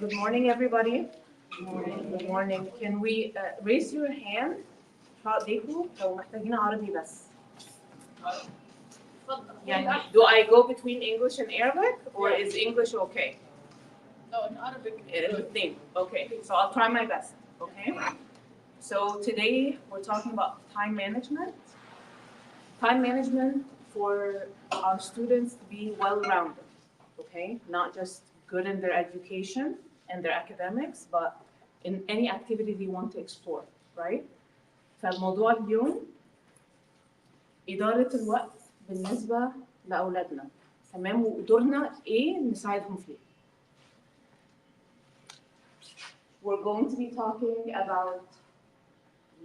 good morning, everybody. Good morning. Good morning. Can we raise your hand? حاضيكوا لو محتاجين عربي بس. يعني do I go between English and Arabic or is English okay? No, in Arabic. Everything. Okay. So I'll try my best. Okay. So today we're talking about time management. Time management for our students to be well-rounded. Okay, not just good in their education and their academics, but in any activity they want to explore, right? فالموضوع اليوم إدارة الوقت بالنسبة لأولادنا، تمام؟ ودورنا إيه نساعدهم فيه. We're going to be talking about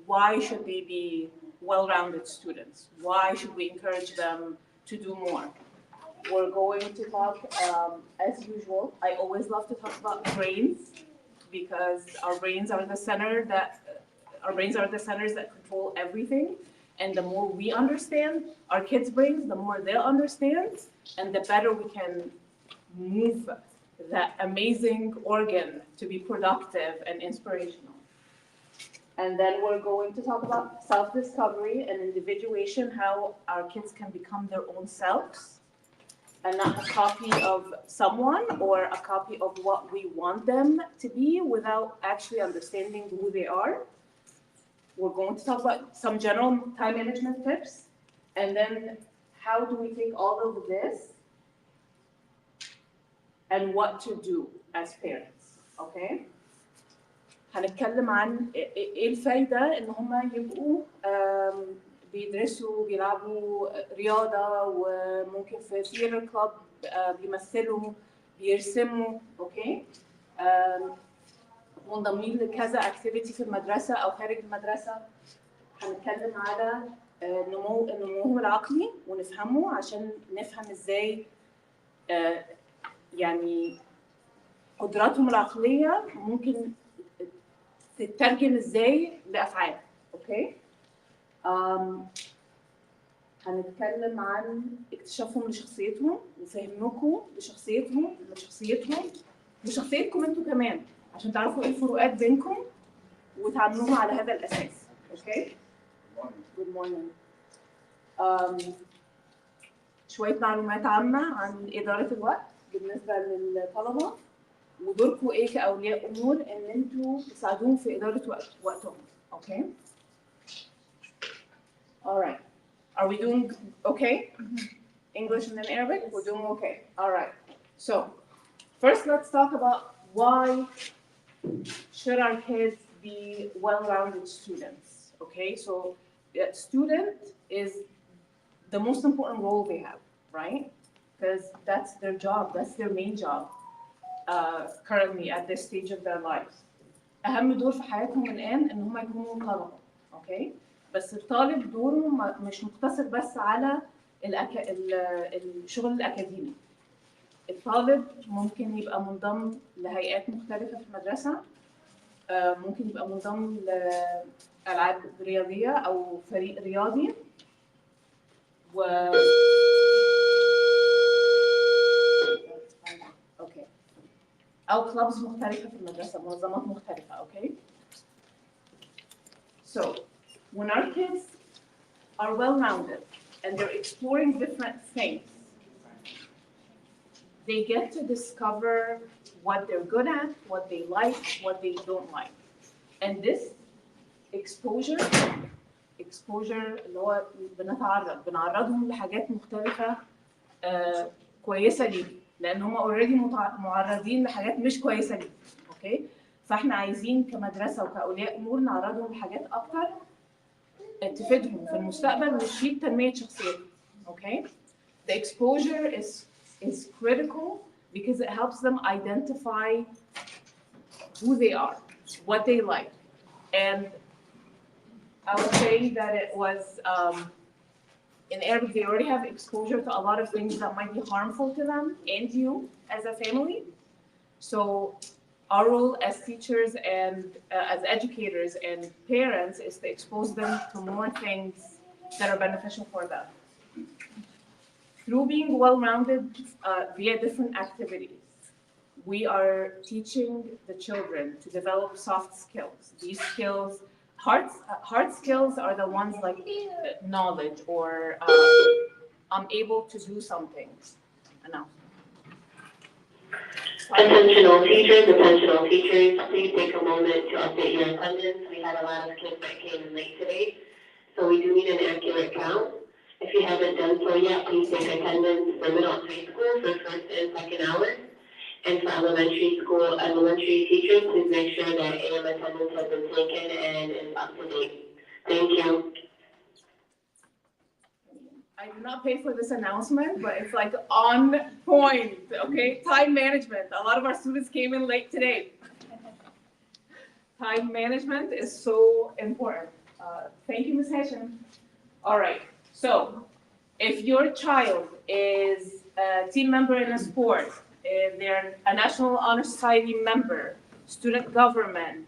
why should they be well-rounded students? Why should we encourage them to do more? We're going to talk, as usual, I always love to talk about brains because our brains are the centers that control everything. And the more we understand our kids' brains, the more they'll understand, and the better we can move that amazing organ to be productive and inspirational. And then we're going to talk about self-discovery and individuation, how our kids can become their own selves and not a copy of someone or a copy of what we want them to be without actually understanding who they are. We're going to talk about some general time management tips, and then how do we take all of this and what to do as parents, okay? هنتكلم عن ايه الفايدة ان هم يبقوا بيدرسوا بيلعبوا رياضة وممكن في ثياتر كلاب بيمثلوا بيرسموا اوكي منضمين لكذا اكتيفيتي في المدرسة او خارج المدرسة. هنتكلم على نموهم العقلي ونفهمه عشان نفهم ازاي يعني قدراتهم العقلية ممكن تترجم ازاي لافعال اوكي. هنتكلم عن اكتشافهم لشخصيتهم وفهمكم لشخصيتكم انتوا كمان عشان تعرفوا ايه الفروقات بينكم وتعاملوها على هذا الاساس اوكي. Good morning. شوية معلومات عامة عن إدارة الوقت بالنسبة للطلبة ودوركم ايه كأولياء أمور ان انتوا تساعدوهم في إدارة وقتهم اوكي. All right. Are we doing okay? English and then Arabic? We're doing okay. All right. So, first let's talk about why should our kids be well-rounded students, okay? So, student is the most important role they have, right? Because that's their job, that's their main job currently at this stage of their lives. أهم دور في حياتهم الآن إن هم يكونوا طلبة، okay? بس الطالب دوره مش مقتصر بس على الشغل الأكاديمي. الطالب ممكن يبقى منضم لهيئات مختلفة في المدرسة، ممكن يبقى منضم لألعاب رياضية أو فريق رياضي أوكي. أو كلابز مختلفة في المدرسة، منظمات مختلفة، أوكي. So when our kids are well-rounded and they're exploring different things, they get to discover what they're good at, what they like, what they don't like. And this exposure اللي هو بنعرضهم لحاجات مختلفة كويسة ليهم، لأن هم already معرضين لحاجات مش كويسة ليهم، أوكي؟ فإحنا عايزين كمدرسة وكأولياء أمور نعرضهم لحاجات أكتر تفيدهم في المستقبل وتفيد تنمية شخصيتهم، okay? The exposure is critical because it helps them identify who they are, what they like, and I would say that it was in Arabic they already have exposure to a lot of things that might be harmful to them and you as a family. So our role as teachers and as educators and parents is to expose them to more things that are beneficial for them. Through being well-rounded via different activities, we are teaching the children to develop soft skills. These skills, hard skills are the ones like knowledge or I'm able to do something. No. Attentional teachers, please take a moment to update your attendance. We had a lot of kids that came in late today, so we do need an accurate count. If you haven't done so yet, please take attendance for middle and high school for first and second hour. And for elementary teachers, please make sure that AM attendance has been taken and is up to date. Thank you. I did not pay for this announcement, but it's like on point, okay? Time management. A lot of our students came in late today. Time management is so important. Thank you, Ms. Hashim. All right, so if your child is a team member in a sport, if they're a National Honor Society member, student government,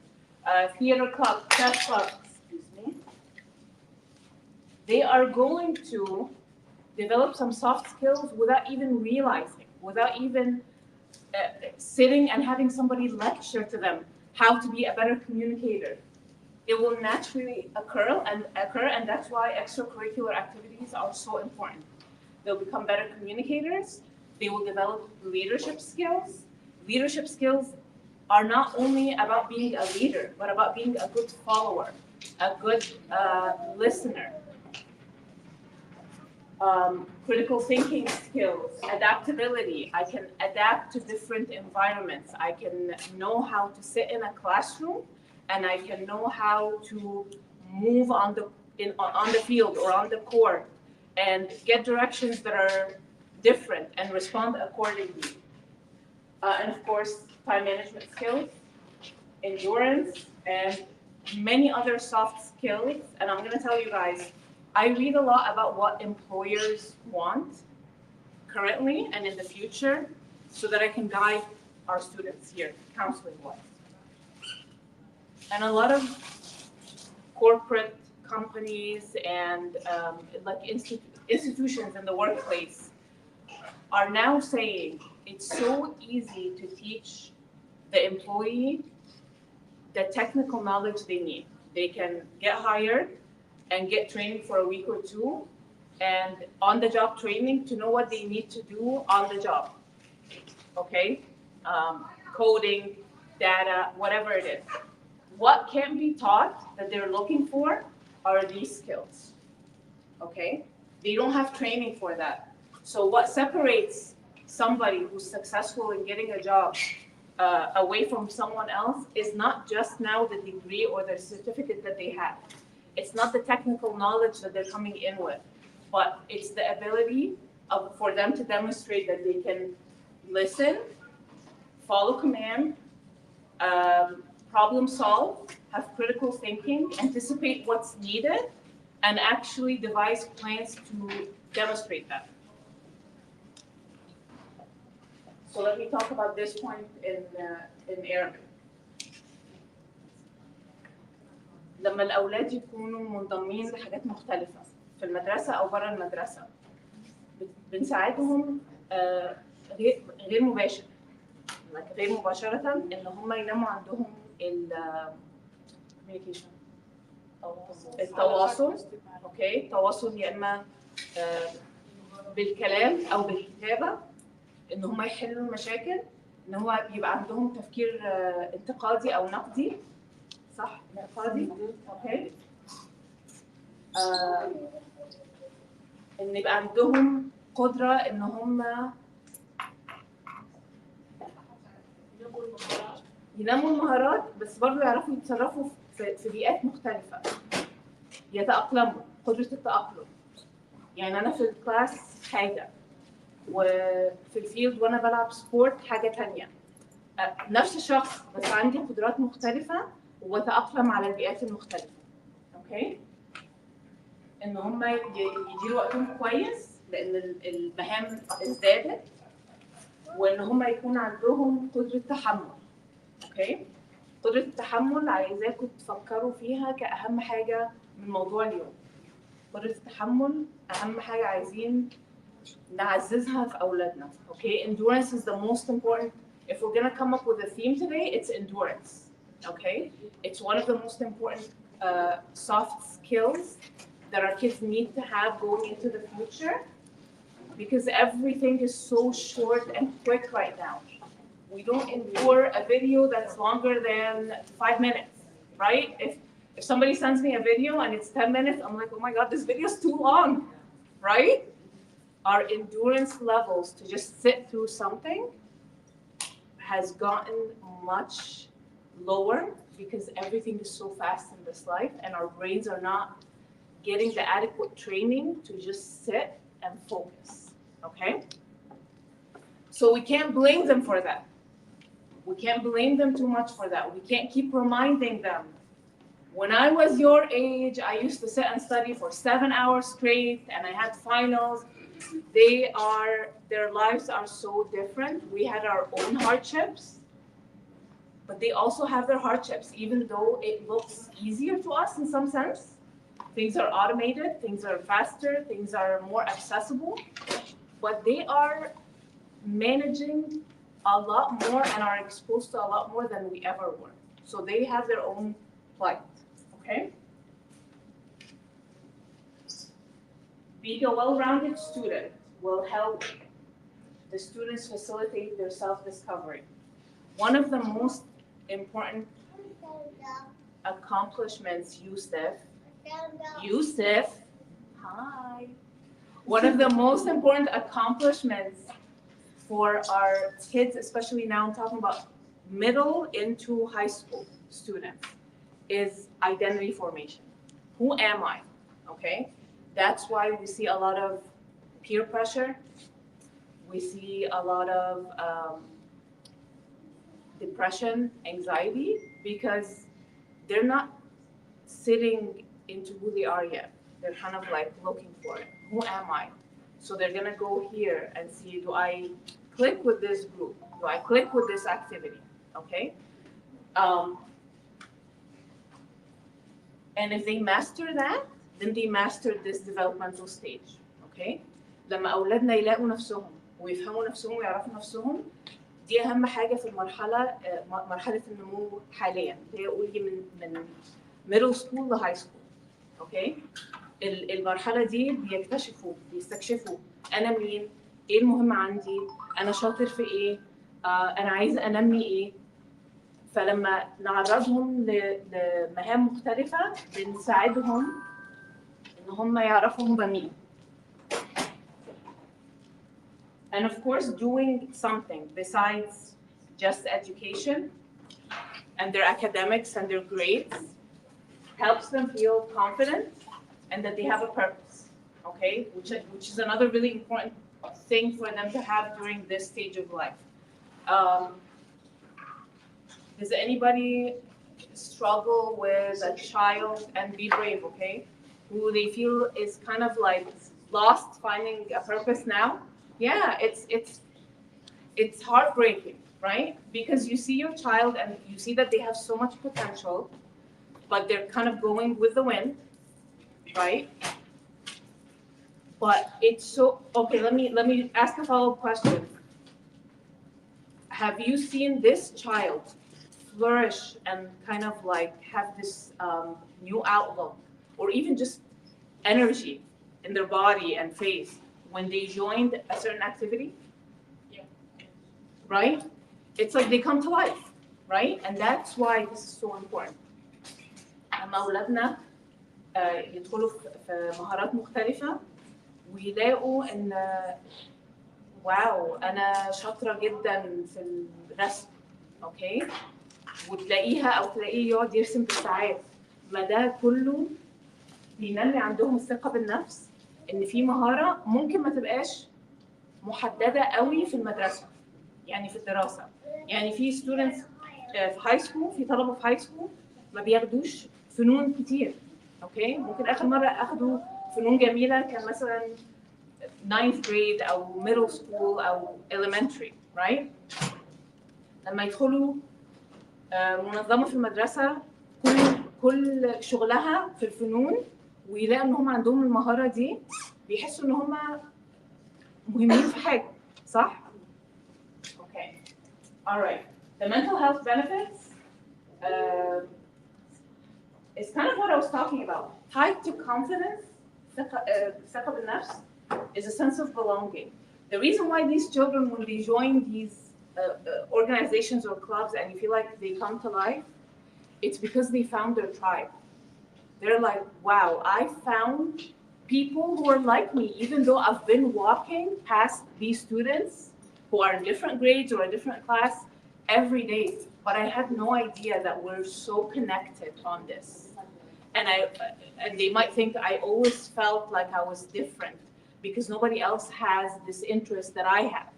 theater club, chess club, excuse me, they are going to develop some soft skills without even realizing, without even sitting and having somebody lecture to them how to be a better communicator. It will naturally occur, and that's why extracurricular activities are so important. They'll become better communicators. They will develop leadership skills. Leadership skills are not only about being a leader, but about being a good follower, a good listener. Critical thinking skills, adaptability. I can adapt to different environments. I can know how to sit in a classroom, and I can know how to move on the field or on the court and get directions that are different and respond accordingly. And of course, time management skills, endurance, and many other soft skills. And I'm going to tell you guys, I read a lot about what employers want currently and in the future so that I can guide our students here counseling-wise. And a lot of corporate companies and like institutions in the workplace are now saying it's so easy to teach the employee the technical knowledge they need. They can get hired and get training for a week or two, and on-the-job training to know what they need to do on the job, okay? Coding, data, whatever it is. What can be taught that they're looking for are these skills, okay? They don't have training for that. So what separates somebody who's successful in getting a job away from someone else is not just now the degree or the certificate that they have. It's not the technical knowledge that they're coming in with, but it's the ability for them to demonstrate that they can listen, follow command, problem solve, have critical thinking, anticipate what's needed, and actually devise plans to demonstrate that. So let me talk about this point in Arabic. لما الأولاد يكونوا منضمين لحاجات مختلفة في المدرسة أو بره المدرسة بنساعدهم غير مباشر، غير مباشرة إن هم ينموا عندهم التواصل، أوكي، تواصل يا إما بالكلام أو بالكتابة، إن هم يحلوا المشاكل، إن هو يبقى عندهم تفكير انتقادي أو نقدي. صح؟ انتقادي؟ اوكي. ان يبقى عندهم قدره ان هم ينموا المهارات، بس برضه يعرفوا يتصرفوا في بيئات مختلفه، يتاقلموا، قدره التاقلم. يعني انا في الكلاس حاجه، وفي الفيلد وانا بلعب سبورت حاجه ثانيه. نفس الشخص بس عندي قدرات مختلفه وتأقلم على البيئات المختلفة. اوكي؟ ان هم يديروا وقتهم كويس لان المهام ازدادت، وان هم يكون عندهم قدرة تحمل. اوكي؟ قدرة التحمل عايزاكم تفكروا فيها كأهم حاجة من موضوع اليوم. قدرة التحمل أهم حاجة عايزين نعززها في أولادنا. اوكي؟ Endurance is the most important if we're gonna come up with a theme today, it's endurance, okay? It's one of the most important soft skills that our kids need to have going into the future, because everything is so short and quick right now. We don't endure a video that's longer than 5 minutes, right? If somebody sends me a video and it's 10 minutes, I'm like, oh my God, this video is too long, right? Our endurance levels to just sit through something has gotten much lower because everything is so fast in this life and our brains are not getting the adequate training to just sit and focus, okay? So we can't blame them for that. We can't blame them too much for that. We can't keep reminding them. When I was your age, I used to sit and study for 7 hours straight and I had finals. Their lives are so different. We had our own hardships, but they also have their hardships, even though it looks easier to us in some sense. Things are automated, things are faster, things are more accessible, but they are managing a lot more and are exposed to a lot more than we ever were. So they have their own plight, okay? Being a well-rounded student will help the students facilitate their self-discovery. One of the most important accomplishments, Yusuf, hi. One of the most important accomplishments for our kids, especially now I'm talking about middle into high school students, is identity formation. Who am I? Okay? That's why we see a lot of peer pressure. We see a lot of depression, anxiety, because they're not sitting into who they are yet. They're kind of like looking for it. Who am I? So they're gonna go here and see, do I click with this group? Do I click with this activity? Okay? And if they master that, then they mastered this developmental stage. Okay? لما أولادنا يلاقوا نفسهم ويفهموا نفسهم ويعرفوا نفسهم، دي أهم حاجة في مرحلة النمو حاليا، هي قولي من middle school ل high school. Okay? المرحلة دي بيستكشفوا أنا مين، إيه المهم عندي، أنا شاطر في إيه، أنا عايزة أنمي إيه. فلما نعرضهم لمهام مختلفة بنساعدهم إن هم يعرفوا هم مين. And of course, doing something besides just education and their academics and their grades helps them feel confident and that they have a purpose, okay? Which is another really important thing for them to have during this stage of life. Does anybody struggle with a child, and be brave, okay, who they feel is kind of like lost, finding a purpose now? Yeah, it's heartbreaking, right? Because you see your child and you see that they have so much potential, but they're kind of going with the wind, right? But it's so, okay, let me ask a follow-up question. Have you seen this child flourish and kind of like have this new outlook, or even just energy in their body and face when they joined a certain activity? Yeah. Right? It's like they come to life, right? And that's why this is so important. لما أولادنا يدخلوا في مهارات مختلفة ويلاقوا إن واو أنا شاطرة جدا في الرسم، أوكي؟ وتلاقيها أو تلاقيه يقعد يرسم بالساعات، ما ده كله بينمي عندهم الثقة بالنفس إن في مهارة ممكن ما تبقاش محددة قوي في المدرسة، يعني في الدراسة. يعني في students في هاي سكول، في طلبة في هاي سكول ما بياخدوش فنون كتير، أوكي؟ ممكن آخر مرة أخدوا فنون جميلة كان مثلا 9th grade أو middle school أو elementary، right؟ لما يدخلوا منظمة في المدرسة كل شغلها في الفنون ويلاقوا إن هم عندهم المهارة دي، بيحسوا إن هم مهمين في حاجة، صح؟ Okay. All right, the mental health benefits is kind of what I was talking about. Tied to confidence, ثقة بالنفس, is a sense of belonging. The reason why these children, when they join these organizations or clubs and you feel like they come to life, it's because they found their tribe. They're like, wow, I found people who are like me, even though I've been walking past these students who are in different grades or a different class every day, but I had no idea that we're so connected on this. And they might think I always felt like I was different because nobody else has this interest that I have.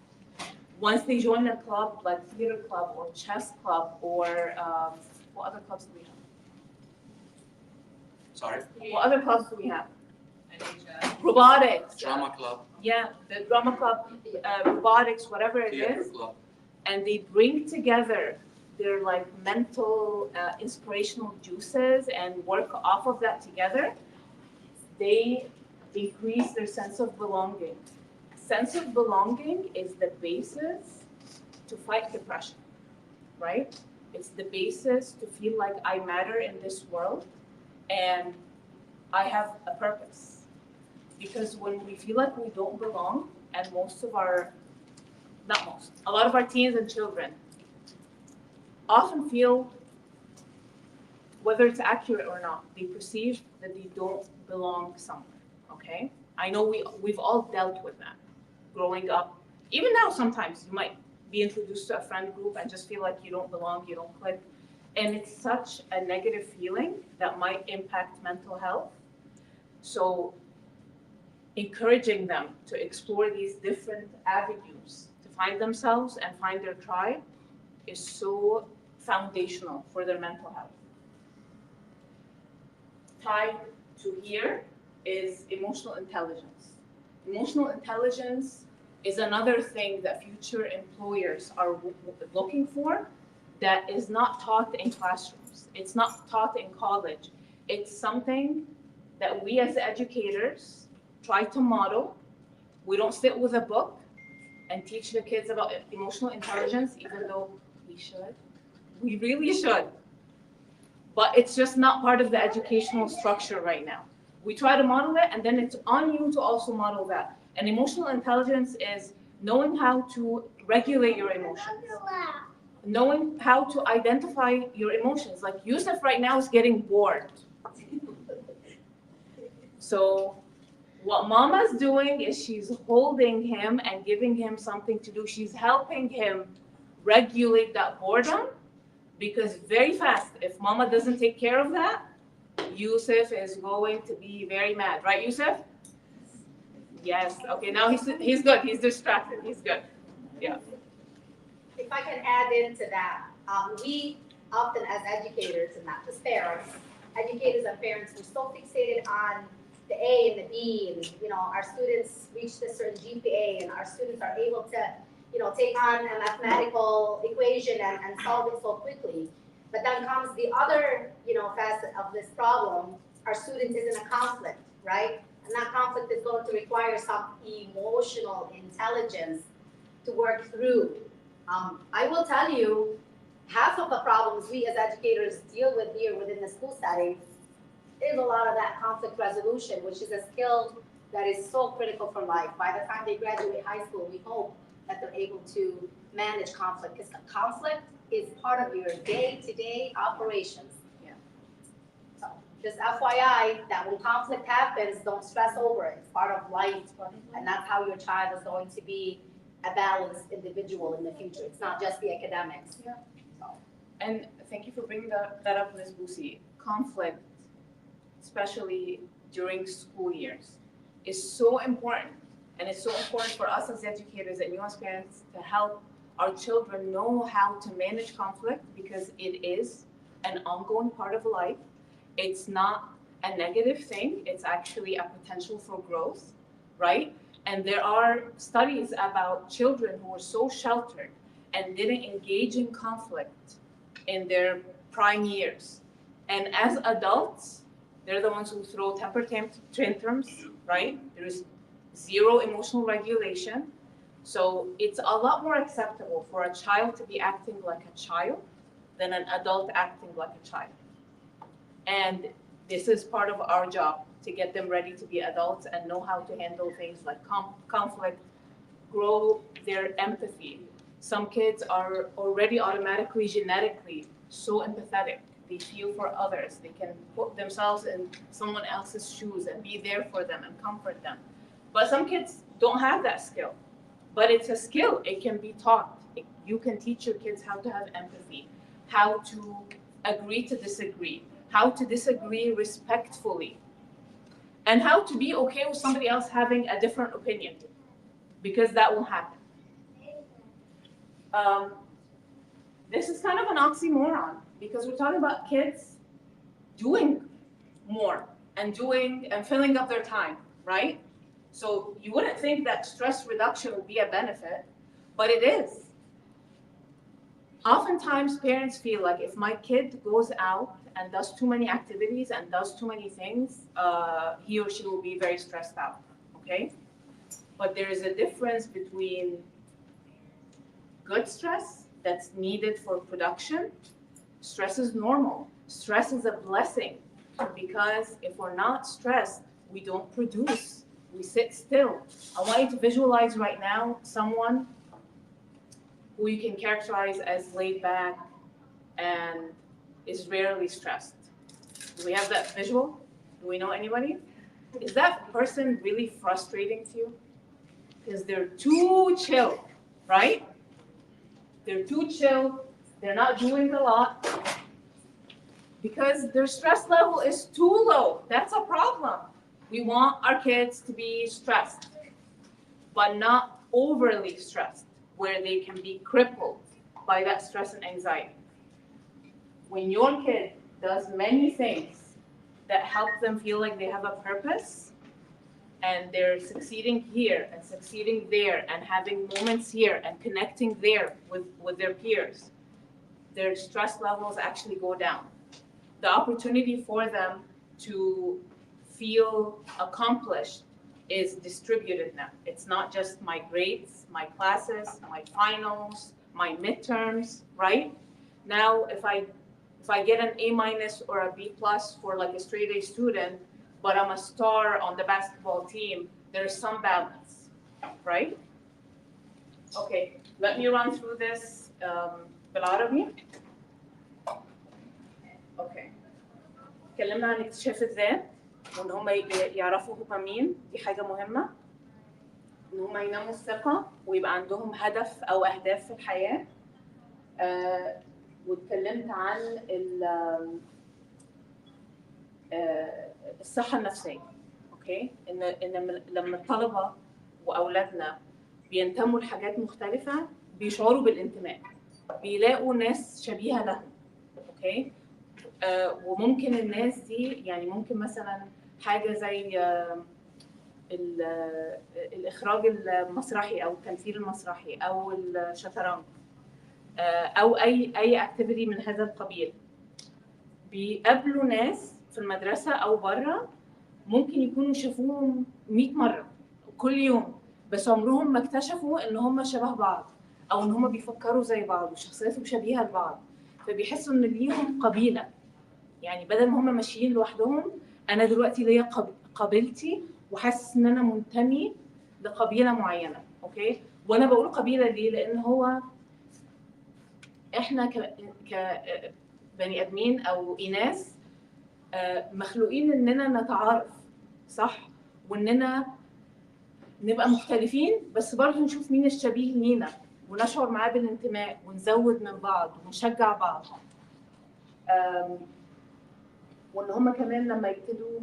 Once they join a club like theater club or chess club or what other clubs do we have? Sorry? What other clubs do we have? Robotics. Drama club, Yeah, the drama club, robotics, whatever it theater is, club. and they bring together their like mental inspirational juices and work off of that together, they increase their sense of belonging. Sense of belonging is the basis to fight depression, right? It's the basis to feel like I matter in this world and I have a purpose. Because when we feel like we don't belong, and most of our, not most, a lot of our teens and children often feel, whether it's accurate or not, they perceive that they don't belong somewhere, okay? I know we've all dealt with that growing up. Even now, sometimes you might be introduced to a friend group and just feel like you don't belong, you don't click. And it's such a negative feeling that might impact mental health. So encouraging them to explore these different avenues to find themselves and find their tribe is so foundational for their mental health. Tied to here is emotional intelligence. Emotional intelligence is another thing that future employers are looking for that is not taught in classrooms. It's not taught in college. It's something that we as educators try to model. We don't sit with a book and teach the kids about emotional intelligence, even though we should. We really should. But it's just not part of the educational structure right now. We try to model it, and then it's on you to also model that. And emotional intelligence is knowing how to regulate your emotions, knowing how to identify your emotions. Like Yusuf right now is getting bored. So what Mama's doing is she's holding him and giving him something to do. She's helping him regulate that boredom, because very fast, if Mama doesn't take care of that, Yusuf is going to be very mad. Right, Yusuf? Yes. Okay, now he's good. He's distracted. He's good. Yeah. If I can add into that, we often as educators, and not just parents, educators and parents, we're so fixated on the A and the B, and our students reach this certain GPA, and our students are able to, take on a mathematical equation and solve it so quickly. But then comes the other, facet of this problem. Our student is in a conflict, right? And that conflict is going to require some emotional intelligence to work through. I will tell you, half of the problems we as educators deal with here within the school setting is a lot of that conflict resolution, which is a skill that is so critical for life. By the time they graduate high school, we hope that they're able to manage conflict, because conflict is part of your day-to-day operations. Yeah. So just FYI, that when conflict happens, don't stress over it. It's part of life, and that's how your child is going to be a balanced individual in the future. It's not just the academics. Yeah. And thank you for bringing that up, Ms. Busi. Conflict, especially during school years, is so important. And it's so important for us as educators and you as parents to help our children know how to manage conflict, because it is an ongoing part of life. It's not a negative thing. It's actually a potential for growth, right? And there are studies about children who were so sheltered and didn't engage in conflict in their prime years. And as adults, they're the ones who throw temper tantrums, right? There's zero emotional regulation. So it's a lot more acceptable for a child to be acting like a child than an adult acting like a child. And this is part of our job, to get them ready to be adults and know how to handle things like conflict, grow their empathy. Some kids are already automatically, genetically so empathetic. They feel for others. They can put themselves in someone else's shoes and be there for them and comfort them. But some kids don't have that skill. But it's a skill. It can be taught. You can teach your kids how to have empathy, how to agree to disagree, how to disagree respectfully, and how to be okay with somebody else having a different opinion, because that will happen. This is kind of an oxymoron, because we're talking about kids doing more and filling up their time, right? So you wouldn't think that stress reduction would be a benefit, but it is. Oftentimes parents feel like if my kid goes out and does too many activities and does too many things, he or she will be very stressed out, okay? But there is a difference between good stress that's needed for production. Stress is normal. Stress is a blessing, because if we're not stressed, we don't produce. We sit still. I want you to visualize right now someone who you can characterize as laid back and is rarely stressed. Do we have that visual? Do we know anybody? Is that person really frustrating to you? Because they're too chill, right? They're too chill. They're not doing a lot because their stress level is too low. That's a problem. We want our kids to be stressed, but not overly stressed, where they can be crippled by that stress and anxiety. When your kid does many things that help them feel like they have a purpose, and they're succeeding here and succeeding there and having moments here and connecting there with their peers, their stress levels actually go down. The opportunity for them to feel accomplished is distributed now. It's not just my grades, my classes, my finals, my midterms, right? Now, if I get an A- or a B+ for like a straight A student, but I'm a star on the basketball team, there's some balance, right? Okay, let me run through this بالعربي. Okay. اتكلمنا عن اكتشاف الذات، وان هم يعرفوا هم مين، دي حاجة مهمة. ان هم ينموا الثقة ويبقى عندهم هدف او اهداف في الحياة. واتكلمت عن الصحة النفسية. اوكي، ان لما الطلبة واولادنا بينتموا لحاجات مختلفة بيشعروا بالانتماء، بيلاقوا ناس شبيهة لهم. اوكي، وممكن الناس دي يعني ممكن مثلا حاجة زي الإخراج المسرحي أو التمثيل المسرحي أو الشطرنج أو أي اكتيفيتي من هذا القبيل. بيقابلوا ناس في المدرسة أو بره ممكن يكونوا شافوهم 100 مرة كل يوم، بس عمرهم ما اكتشفوا إن هم شبه بعض أو إن هم بيفكروا زي بعض وشخصياتهم شبيهة لبعض، فبيحسوا إن ليهم قبيلة. يعني بدل ما هم ماشيين لوحدهم، أنا دلوقتي ليا قبيلتي وحاسس إن أنا منتمي لقبيلة معينة. أوكي، وأنا بقول قبيلة ليه؟ لأن هو إحنا كبني آدمين أو إناث مخلوقين إننا نتعارف، صح؟ وإننا نبقى مختلفين بس برضه نشوف مين الشبيه لينا ونشعر معاه بالانتماء ونزود من بعض ونشجع بعض. وإن هم كمان لما يبتدوا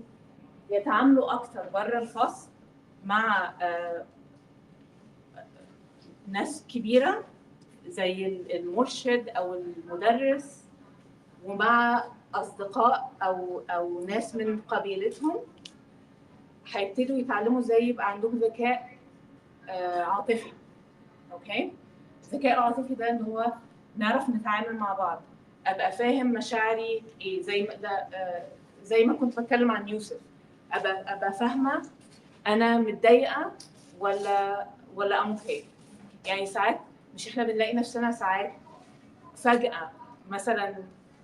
يتعاملوا أكتر بره الفصل مع ناس كبيرة زي المرشد أو المدرس، ومع أصدقاء أو ناس من قبيلتهم، هيبتدوا يتعلموا ازاي يبقى عندهم ذكاء عاطفي. اوكي، الذكاء العاطفي ده ان هو نعرف نتعامل مع بعض، ابقى فاهم مشاعري ايه، زي ما كنت بتكلم عن يوسف، ابقى فاهمه انا متضايقه ولا ام اوكي. يعني ساعات مش احنا بنلاقي نفسنا ساعات فجأة مثلا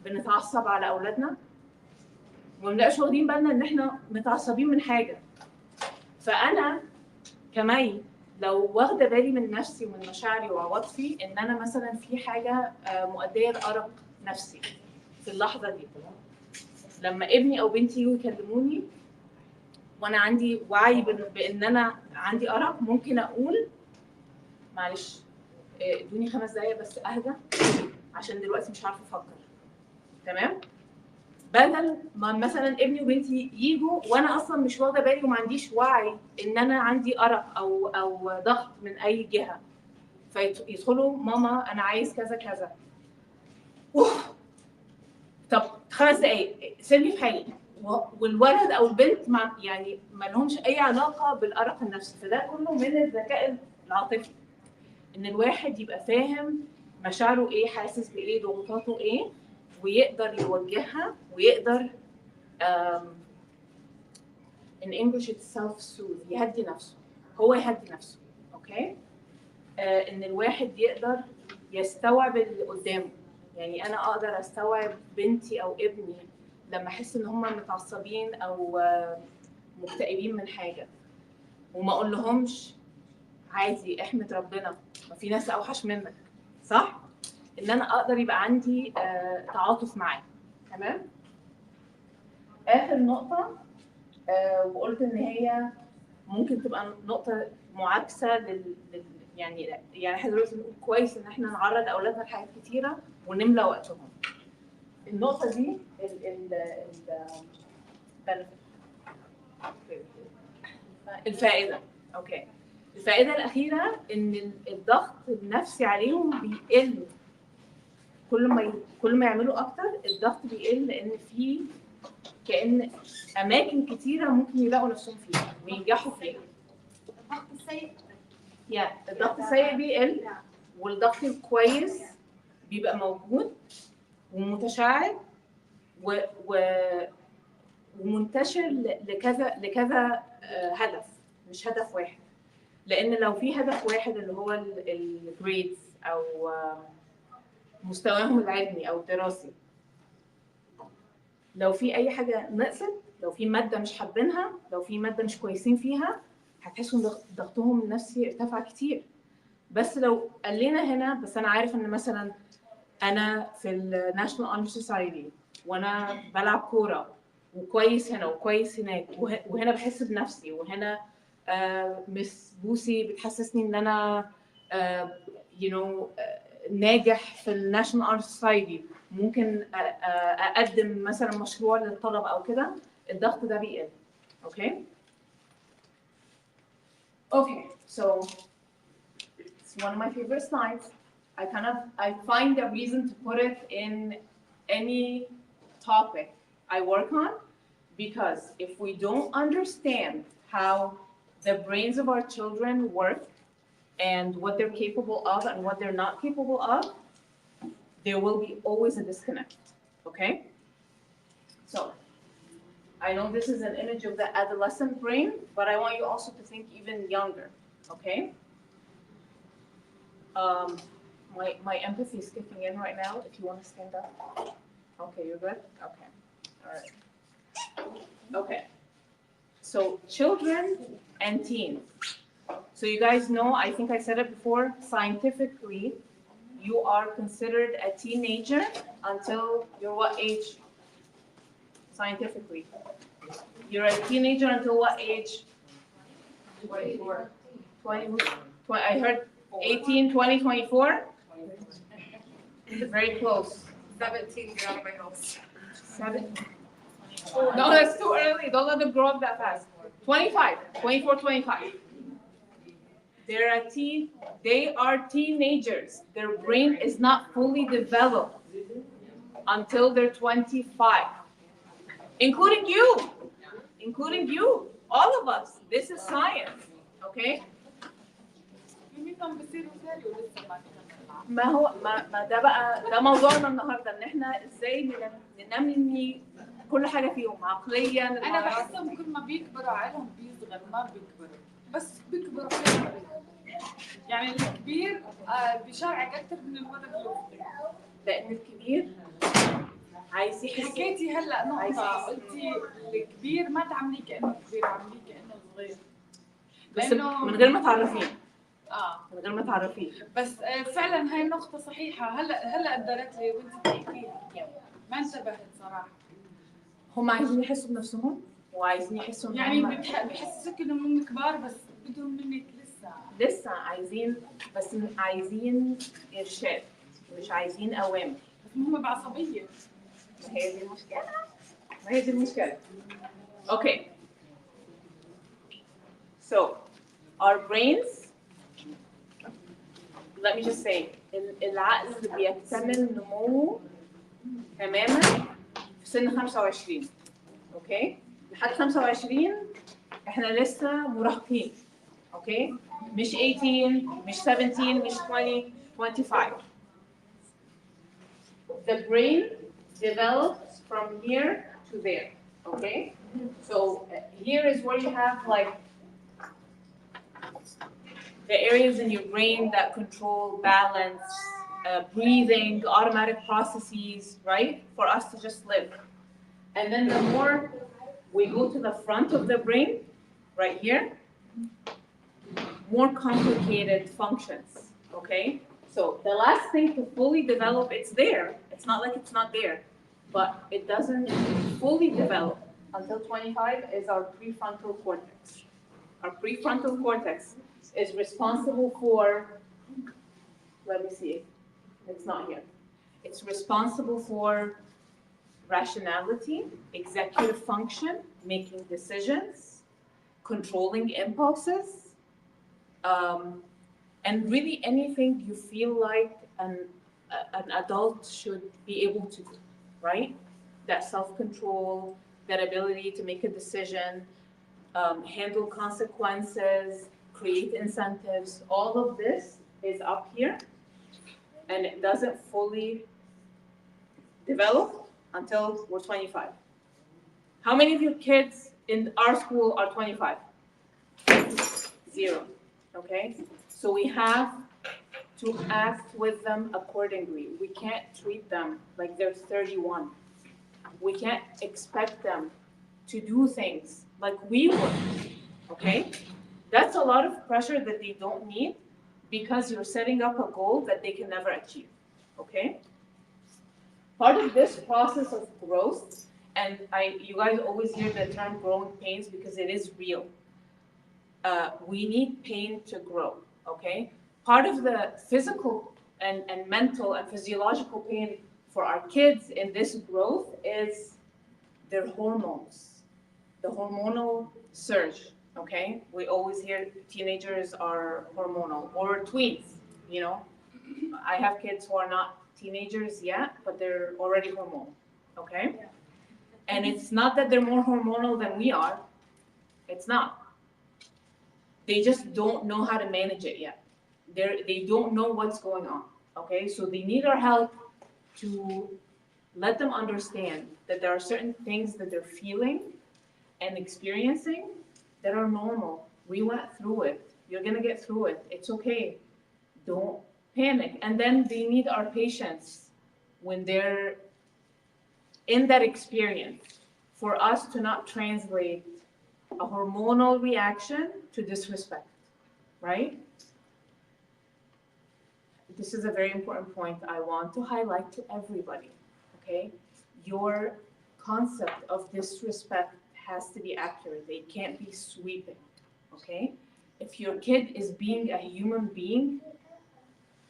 بنتعصب على اولادنا وما بنبقاش واخدين بالنا ان احنا متعصبين من حاجه. فانا كمي لو واخده بالي من نفسي ومن مشاعري وعواطفي ان انا مثلا في حاجه مؤديه لارق نفسي في اللحظه دي، لما ابني او بنتي يجوا يكلموني وانا عندي وعي بان انا عندي ارق، ممكن اقول معلش ادوني 5 دقايق بس اهدى عشان دلوقتي مش عارفه افكر. تمام؟ بدل ما مثلا ابني وبنتي يجوا وانا اصلا مش واخده بالي وما عنديش وعي ان انا عندي ارق او ضغط من اي جهه، فيدخلوا ماما انا عايز كذا كذا. طب 5 دقايق سيبني في حالي، والولد او البنت يعني ما لهمش اي علاقه بالارق النفسي. فده كله من الذكاء العاطفي، ان الواحد يبقى فاهم مشاعره ايه، حاسس بايه، ضغوطاته ايه، ويقدر يوجهها ويقدر in English it's self-soothe، يهدي نفسه، هو يهدي نفسه. اوكي؟ ان الواحد يقدر يستوعب اللي قدامه. يعني انا اقدر استوعب بنتي او ابني لما احس ان هم متعصبين او مكتئبين من حاجه، وما اقول لهمش عادي احمد ربنا ما في ناس اوحش منك، صح؟ ان انا اقدر يبقى عندي تعاطف معاه. تمام؟ اخر نقطه وقلت ان هي ممكن تبقى نقطه معاكسه يعني احنا دلوقتي بنقول كويس ان احنا نعرض اولادنا لحاجات كتيره ونملى وقتهم. النقطه دي الفائده. اوكي، الفائده الاخيره ان الضغط النفسي عليهم بيقل كل ما يعملوا اكتر، الضغط بيقل، لان في كأن اماكن كتيره ممكن يلاقوا نفسهم فيها وينجحوا فيها. الضغط السيء الضغط السيء بيقل والضغط الكويس بيبقى موجود ومتشعب ومنتشر لكذا هدف، مش هدف واحد. لان لو في هدف واحد اللي هو الجريدز او مستواهم العلمي او الدراسي، لو في اي حاجه نقصت، لو في ماده مش حابينها، لو في ماده مش كويسين فيها، هتحسوا ان ضغطهم النفسي ارتفع كتير. بس لو قلنا هنا، بس انا عارف ان مثلا انا في الناشونال اونر سوسايتي وانا بلعب كوره وكويس هنا وكويس هناك وهنا بحس بنفسي، وهنا مس بوسي بتحسسني ان انا ناجح في الناشونال اونر سوسايتي، ممكن اقدم مثلا مشروع للطلبه او كده، الضغط ده بيقل. اوكي؟ Okay, so it's one of my favorite slides. I find a reason to put it in any topic I work on, because if we don't understand how the brains of our children work and what they're capable of and what they're not capable of, there will be always a disconnect. Okay? So I know this is an image of the adolescent brain, but I want you also to think even younger. Okay? My empathy is kicking in right now. If you want to stand up. Okay, you're good? Okay. All right. Okay. So children and teens. So you guys know, I think I said it before, scientifically, you are considered a teenager until you're what age? Scientifically. You're a teenager until what age? 24. 20, I heard 18, 20, 24? Very close. 17, get out of my house. 7? No, that's too early. Don't let them grow up that fast. 25, 24, 25. They are teenagers. Their brain is not fully developed until they're 25. Including you, all of us. This is science, okay? ما ده موضوعنا النهارده، ان احنا ازاي ننمي كل حاجه فيهم عقليا. انا بحسهم كل ما بيكبروا عقلهم بيصغر، ما بيكبروا، بس بيكبروا كتير. يعني الكبير بشارعك اكثر من الولد الأخت. لان الكبير عايز يحس. حكيتي هلا نقطة، قلتي الكبير ما تعامليه كأنه كبير، عامليه كأنه صغير. بس لأنه من غير ما تعرفيه، اه من غير ما تعرفيه. بس فعلا هاي النقطة صحيحة. هلا قدرت لي وانت بتحكيها، ما انتبهت صراحة. هم عايزين يحسوا بنفسهم وعايزين يحسوا ان يعني هم بحسسك انهم كبار بس بدهم منك لسه عايزين، بس عايزين ارشاد، مش عايزين اوامر. بس هم بعصبية. ما هي دي المشكلة، ما هي دي المشكلة. Okay. So, our brains, let me just say, العقل بيكتمل نموه تماما في سن 25. اوكي؟ لحد 25 احنا لسه مراهقين. اوكي؟ مش 18، مش 17، مش 20، 25. The brain develops from here to there. Okay? So here is where you have like the areas in your brain that control balance, breathing, automatic processes, right? For us to just live. And then the more we go to the front of the brain, right here, more complicated functions, okay? So the last thing to fully develop, it's there. It's not like it's not there, but it doesn't fully develop until 25 is our prefrontal cortex. Our prefrontal cortex is responsible for, let me see, it's not here. It's responsible for rationality, executive function, making decisions, controlling impulses, and really anything you feel like an adult should be able to do, right? That self-control, that ability to make a decision, handle consequences, create incentives, all of this is up here, and it doesn't fully develop until we're 25. How many of your kids in our school are 25? 0, okay? So we have to act with them accordingly. We can't treat them like they're 31. We can't expect them to do things like we would, okay? That's a lot of pressure that they don't need because you're setting up a goal that they can never achieve, okay? Part of this process of growth, and you guys always hear the term growing pains because it is real. We need pain to grow, okay? Part of the physical and mental and physiological pain for our kids in this growth is their hormones, the hormonal surge, okay? We always hear teenagers are hormonal, or tweens, you know? I have kids who are not teenagers yet, but they're already hormonal, okay? And it's not that they're more hormonal than we are, it's not. They just don't know how to manage it yet. They don't know what's going on, okay? So they need our help to let them understand that there are certain things that they're feeling and experiencing that are normal. We went through it. You're gonna get through it. It's okay. Don't panic. And then they need our patience when they're in that experience for us to not translate a hormonal reaction to disrespect, right? This is a very important point I want to highlight to everybody, okay? Your concept of disrespect has to be accurate. They can't be sweeping, okay? If your kid is being a human being,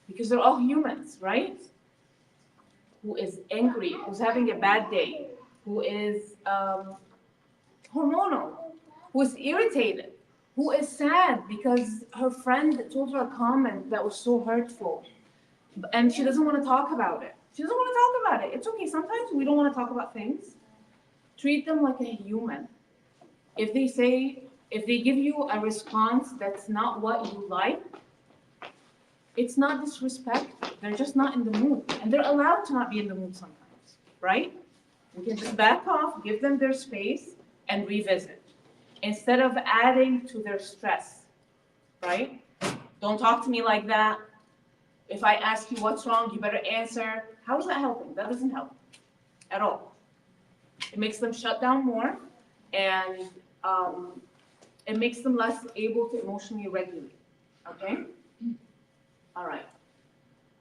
because they're all humans, right? Who is angry, who's having a bad day, who is hormonal, who is irritated, who is sad because her friend told her a comment that was so hurtful, and she doesn't want to talk about it. She doesn't want to talk about it. It's okay. Sometimes we don't want to talk about things. Treat them like a human. If they give you a response that's not what you like, it's not disrespect. They're just not in the mood. And they're allowed to not be in the mood sometimes, right? We can just back off, give them their space, and revisit. Instead of adding to their stress, right? Don't talk to me like that. If I ask you what's wrong, you better answer. How is that helping? That doesn't help at all. It makes them shut down more, and it makes them less able to emotionally regulate. Okay? All right.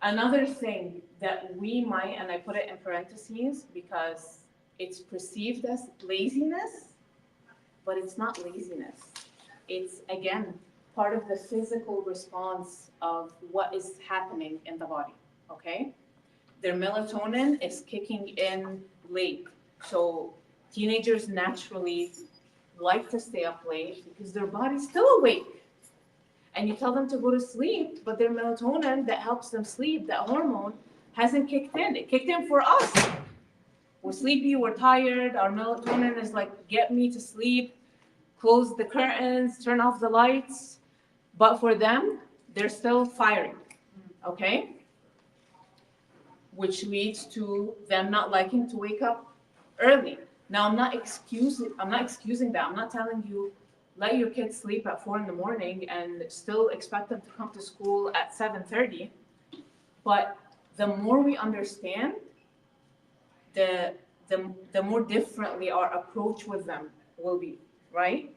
Another thing that we might, and I put it in parentheses because it's perceived as laziness, but it's not laziness. It's, again, part of the physical response of what is happening in the body, okay? Their melatonin is kicking in late. So teenagers naturally like to stay up late because their body's still awake. And you tell them to go to sleep, but their melatonin that helps them sleep, that hormone, hasn't kicked in. It kicked in for us. We're sleepy, we're tired, our melatonin is like, get me to sleep, close the curtains, turn off the lights. But for them, they're still firing, okay? Which leads to them not liking to wake up early. Now, I'm not excusing that. I'm not telling you, let your kids sleep at 4 a.m. and still expect them to come to school at 7:30. But the more we understand, the more differently our approach with them will be, right?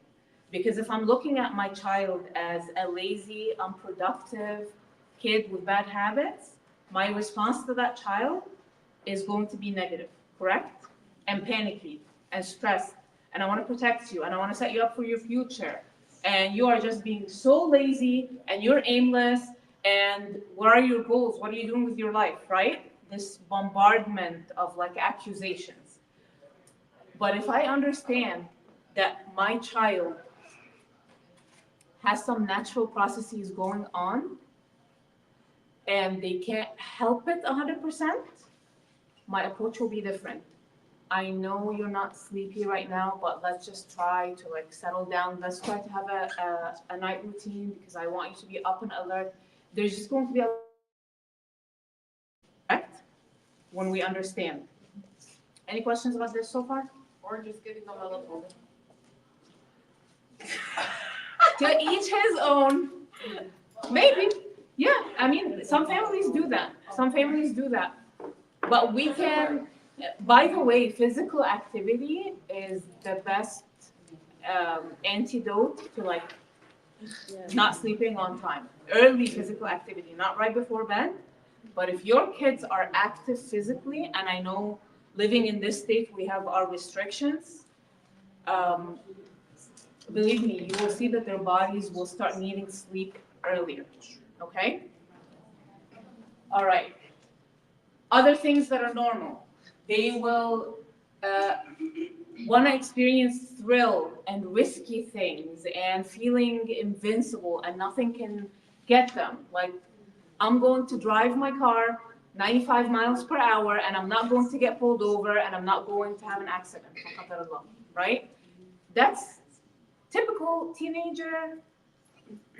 Because if I'm looking at my child as a lazy, unproductive kid with bad habits, my response to that child is going to be negative, correct? And panicky and stressed. And I want to protect you and I want to set you up for your future. And you are just being so lazy and you're aimless. And what are your goals? What are you doing with your life, right? This bombardment of like accusations. But if I understand that my child has some natural processes going on and they can't help it 100%, my approach will be different. I know you're not sleepy right now, but let's just try to like settle down. Let's try to have a night routine because I want you to be up and alert. There's just going to be a correct when we understand. Any questions about this so far? Or just giving them a little. To each his own. Maybe. Yeah. I mean, some families do that. Some families do that. But we can, by the way, physical activity is the best antidote to like not sleeping on time. Early physical activity, not right before bed. But if your kids are active physically, and I know living in this state, we have our restrictions, believe me, you will see that their bodies will start needing sleep earlier. Okay? All right. Other things that are normal. They will want to experience thrill and risky things and feeling invincible and nothing can get them. Like, I'm going to drive my car 95 miles per hour and I'm not going to get pulled over and I'm not going to have an accident, right? That's typical teenager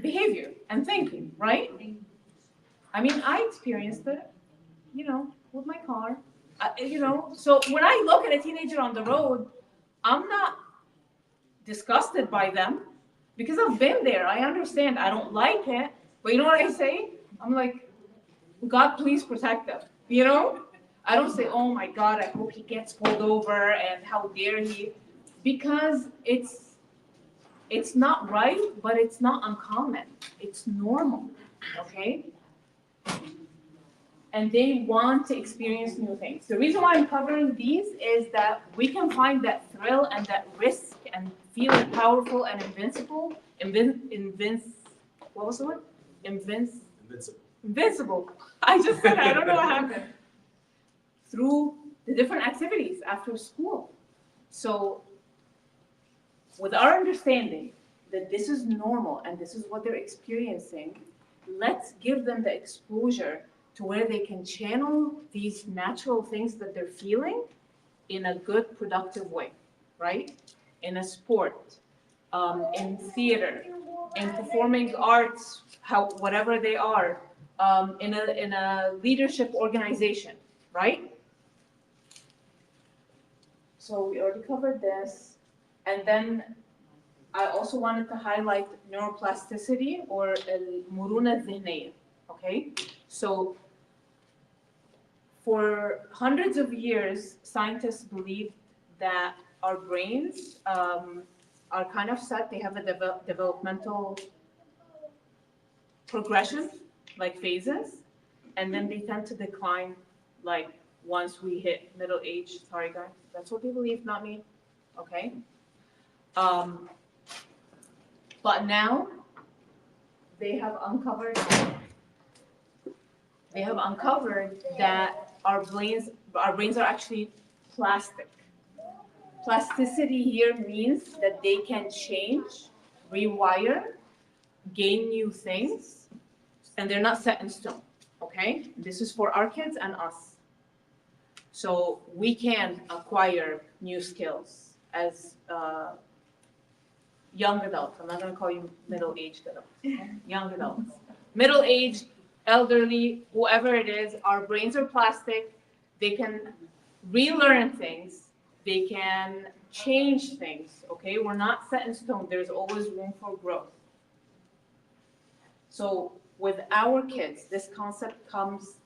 behavior and thinking, right? I mean, I experienced it, with my car. So when I look at a teenager on the road, I'm not disgusted by them because I've been there. I understand. I don't like it. But you know what I say? I'm like, God, please protect them. I don't say, oh my God, I hope he gets pulled over and how dare he. Because it's not right, but it's not uncommon. It's normal. Okay? And they want to experience new things. The reason why I'm covering these is that we can find that thrill and that risk and feeling powerful and invincible. What was the word? Invincible. I just said it. I don't know what happened. Through the different activities after school. So, with our understanding that this is normal and this is what they're experiencing, let's give them the exposure to where they can channel these natural things that they're feeling in a good, productive way, right? In a sport, in theater, in performing arts, whatever they are, in a leadership organization, right? So we already covered this, and then I also wanted to highlight neuroplasticity or المرونة الذهنية, okay? So for hundreds of years, scientists believed that our brains are kind of set. They have a developmental progression, like phases, and then they tend to decline, like once we hit middle age. Sorry, guys, that's what they believe, not me. Okay. But now they have uncovered that our brains are actually plastic. Plasticity here means that they can change, rewire, gain new things, and they're not set in stone. Okay? This is for our kids and us. So we can acquire new skills as young adults. I'm not going to call you middle-aged adults. Okay? Young adults. Middle-aged, elderly, whoever it is, our brains are plastic. They can relearn things. They can change things. Okay? We're not set in stone. There's always room for growth. So with our kids, this concept comes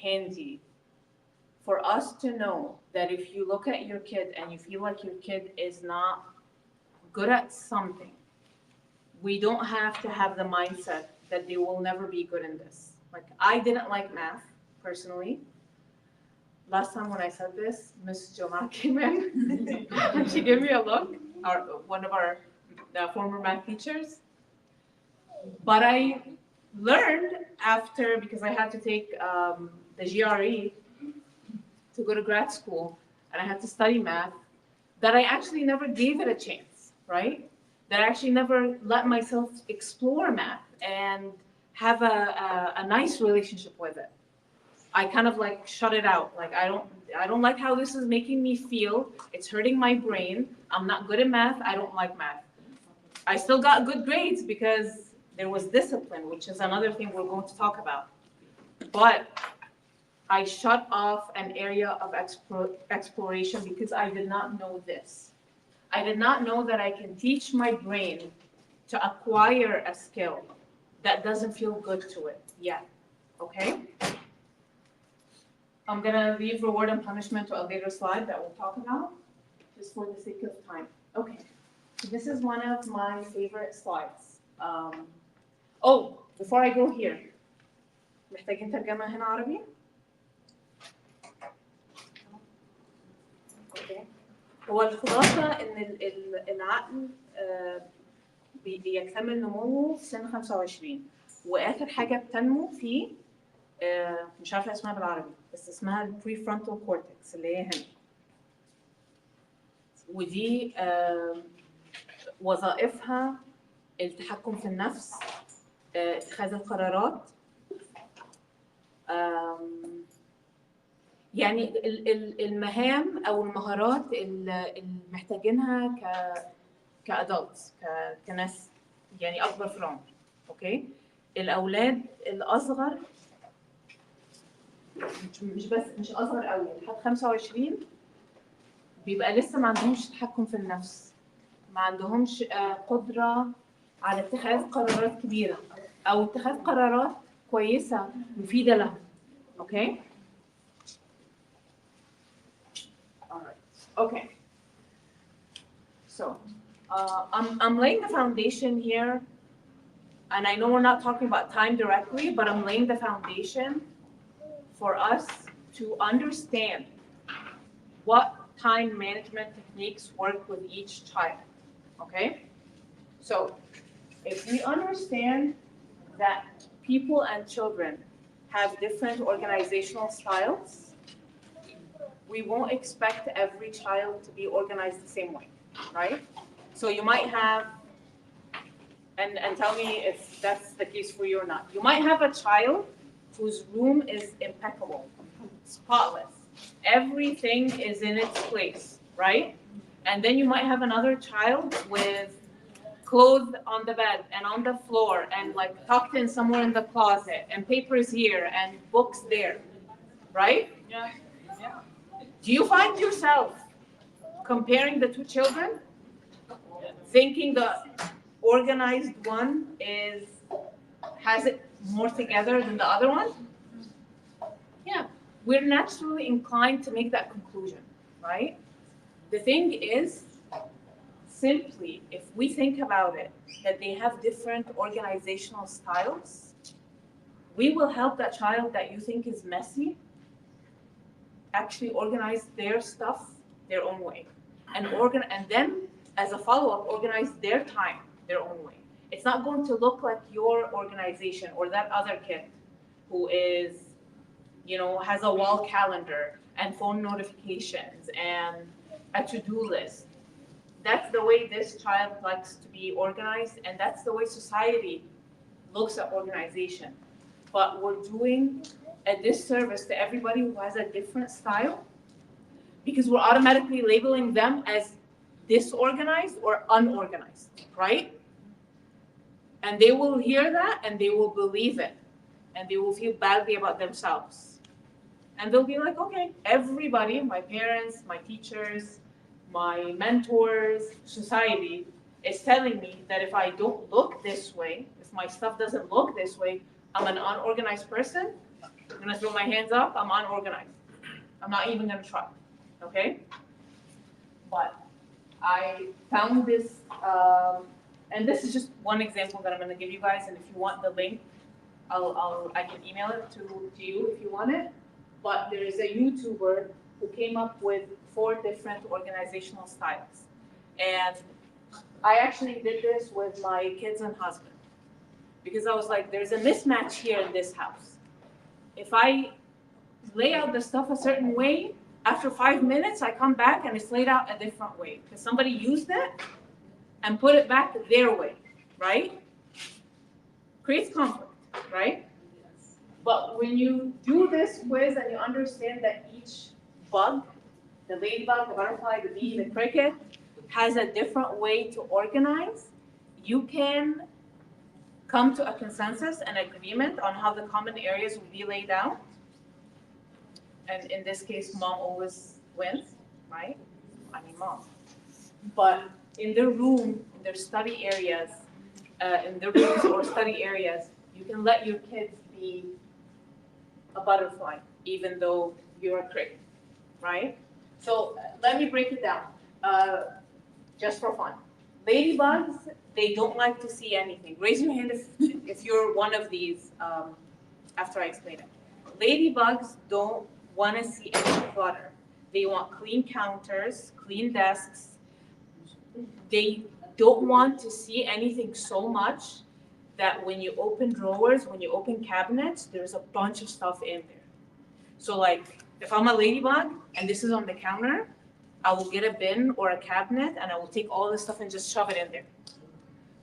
handy for us to know that if you look at your kid and you feel like your kid is not good at something, we don't have to have the mindset that they will never be good in this. Like, I didn't like math, personally. Last time when I said this, Miss Joma came in and she gave me a look, one of our former math teachers. But I learned after, because I had to take the GRE to go to grad school, and I had to study math, that I actually never gave it a chance, right? That I actually never let myself explore math and have a nice relationship with it. I kind of like shut it out. Like, I don't like how this is making me feel. It's hurting my brain. I'm not good at math. I don't like math. I still got good grades because there was discipline, which is another thing we're going to talk about. But I shut off an area of exploration because I did not know this. I did not know that I can teach my brain to acquire a skill that doesn't feel good to it yet. Okay? I'm gonna leave reward and punishment to a later slide that we'll talk about, just for the sake of time. Okay, so this is one of my favorite slides. Before I go here, محتاجين ترجمة هنا عربي؟ هو الخلاصة إن العقل بيكتمل نموه في سن 25 وآخر حاجة بتنمو فيه مش عارفة اسمها بالعربي بس اسمها البريفرونتال كورتكس اللي هي هنا. ودي وظائفها التحكم في النفس، اتخاذ القرارات، يعني المهام او المهارات اللي محتاجينها كادلتس، كناس يعني اكبر في العمر. اوكي، الاولاد الاصغر مش اصغر قوي لحد 25 بيبقى لسه ما عندهمش تحكم في النفس، ما عندهمش قدره على اتخاذ قرارات كبيره او اتخاذ قرارات كويسه مفيده لهم. اوكي. Okay, so I'm laying the foundation here, and I know we're not talking about time directly, but I'm laying the foundation for us to understand what time management techniques work with each child, okay? So if we understand that people and children have different organizational styles, we won't expect every child to be organized the same way, right? So you might have, and tell me if that's the case for you or not. You might have a child whose room is impeccable, spotless. Everything is in its place, right? And then you might have another child with clothes on the bed and on the floor and like tucked in somewhere in the closet and papers here and books there, right? Yeah. Do you find yourself comparing the two children, thinking the organized one has it more together than the other one? we're naturally inclined to make that conclusion, right? The thing is, simply, if we think about it, that they have different organizational styles, we will help that child that you think is messy actually organize their stuff their own way. And then, as a follow-up, organize their time their own way. It's not going to look like your organization or that other kid who is, has a wall calendar and phone notifications and a to-do list. That's the way this child likes to be organized, and that's the way society looks at organization. But we're doing a disservice to everybody who has a different style because we're automatically labeling them as disorganized or unorganized, right? And they will hear that and they will believe it and they will feel badly about themselves. And they'll be like, okay, everybody, my parents, my teachers, my mentors, society is telling me that if I don't look this way, if my stuff doesn't look this way, I'm an unorganized person. I'm gonna throw my hands up, I'm unorganized. I'm not even gonna try, okay? But I found this, and this is just one example that I'm gonna give you guys, and if you want the link, I can email it to you if you want it. But there is a YouTuber who came up with 4 different organizational styles. And I actually did this with my kids and husband. Because I was like, there's a mismatch here in this house. If I lay out the stuff a certain way, after 5 minutes, I come back and it's laid out a different way. Because somebody used it and put it back their way, right? Creates conflict, right? But when you do this quiz and you understand that each bug, the ladybug, the butterfly, the bee, the cricket, has a different way to organize, you can come to a consensus and agreement on how the common areas will be laid out. And in this case, mom always wins, right? I mean, mom. But in their room, in their study areas, in their rooms or study areas, you can let your kids be a butterfly, even though you're a cricket, right? So let me break it down, just for fun. Ladybugs, they don't like to see anything. Raise your hand if you're one of these after I explain it. Ladybugs don't want to see any clutter. They want clean counters, clean desks. They don't want to see anything so much that when you open drawers, when you open cabinets, there's a bunch of stuff in there. So like, if I'm a ladybug and this is on the counter, I will get a bin or a cabinet and I will take all this stuff and just shove it in there.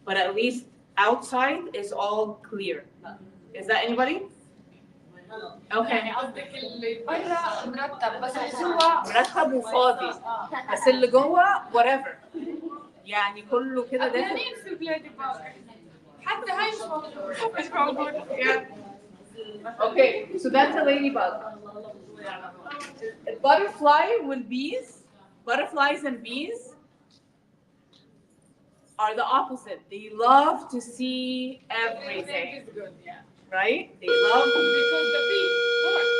But at least outside is all clear. Is that anybody? Okay. يعني قصدك اللي برا مرتب بس اللي جوا مرتب وفاضي بس اللي جوه whatever. يعني كله كده داخل. قلقانين في بلادي باقي حتى هاي مش موجودة. Yeah. Okay, so that's a ladybug. A butterfly with bees, butterflies and bees are the opposite. They love to see everything, Everything is good, yeah. right? They love Because the bee works.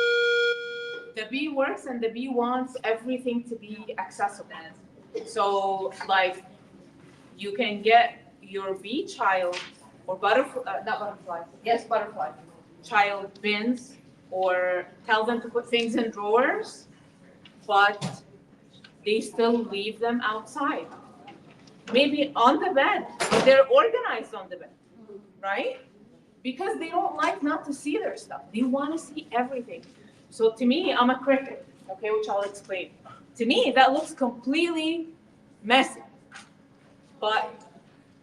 the bee works and the bee wants everything to be accessible. So like you can get your bee child or butterfly child bins or tell them to put things in drawers, but they still leave them outside. Maybe on the bed, but they're organized on the bed, right? Because they don't like not to see their stuff. They want to see everything. So to me, I'm a cricket, okay, which I'll explain. To me, that looks completely messy. But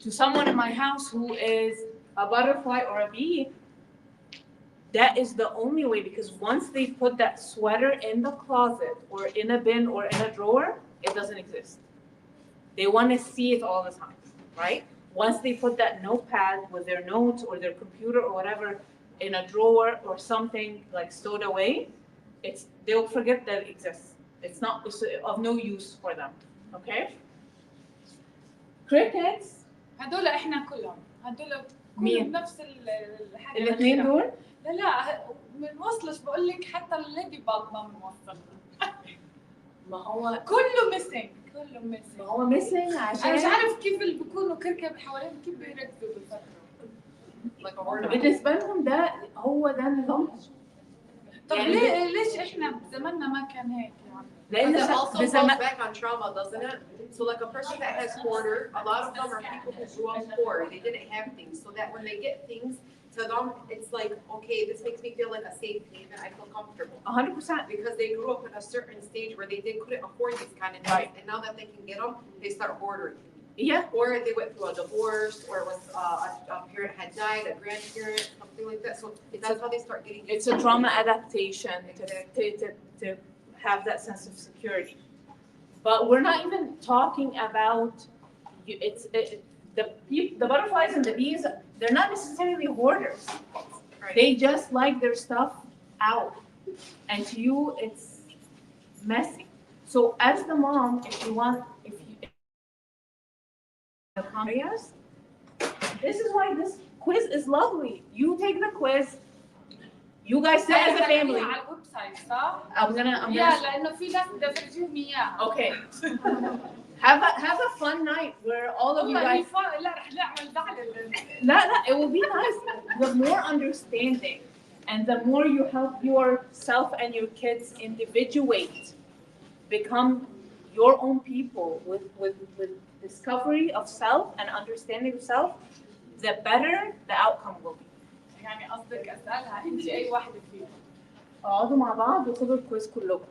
to someone in my house who is a butterfly or a bee, that is the only way, because once they put that sweater in the closet or in a bin or in a drawer, it doesn't exist. They want to see it all the time, right? Once they put that notepad with their notes or their computer or whatever in a drawer or something like stowed away, they'll forget that it exists. It's of no use for them, okay? Crickets. هدول احنا كلهم هدول مين؟ كلهم نفس الحاجة الاثنين دول؟ لا بنوصلش بقول لك حتى الليدي باغ ما بنوصل. ما هو كله ميسنج كله ميسنج. ما هو missing انا عشان مش عارف كيف اللي بيكونوا كركب حوالين كيف بيركزوا بالفتره. بالنسبة لهم ده هو ده نظامهم. طب يعني ليش احنا بزماننا ما كان هيك يعني؟ لأن But that also falls بزمان back on trauma, doesn't it? So like a person that has hoarder, a lot of them are people who grew up poor, they didn't have things, so that when they get things, to them, it's like, okay, this makes me feel like a safe haven, I feel comfortable. 100%. Because they grew up in a certain stage where they couldn't afford these kind of things, and now that they can get them, they start hoarding. Yeah. Or they went through a divorce, or it was a parent had died, a grandparent, something like that, so that's how they start getting. It's a trauma adaptation to have that sense of security. But we're not even talking about the butterflies and the bees. They're not necessarily hoarders. Right. They just like their stuff out, and to you, it's messy. So as the mom, if you areas, this is why this quiz is lovely. You take the quiz. You guys sit as a family. على الويب سايت صح؟ I'm gonna. يا لانه في ناس بدي افرجيهم اياها. Okay. Have a fun night where all of you والله guys. لا رح نعمل زعل. لا, it will be nice. The more understanding and the more you help yourself and your kids individuate, become your own people with discovery of self and understanding of self, the better the outcome will be. يعني قصدك اسالها انت اي واحده فيهم؟ اقعدوا مع بعض وخدوا الكويز كلكم.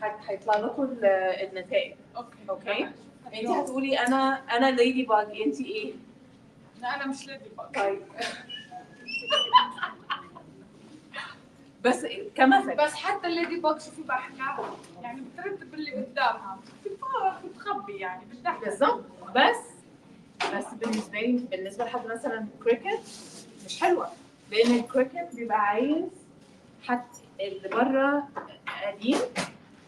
هيطلع لكم النتائج. اوكي؟ انت هتقولي انا ليدي باج، انت ايه؟ لا انا مش ليدي باغ. طيب. بس كمثل. بس حتى الليدي باغ شوفي بحكاها يعني بترتب اللي قدامها بتخبي يعني بتضحك. بالظبط. بس بالنسبه لحد مثلا كريكت مش حلوه، لان الكريكت بيبقى عايز حتى اللي بره قديم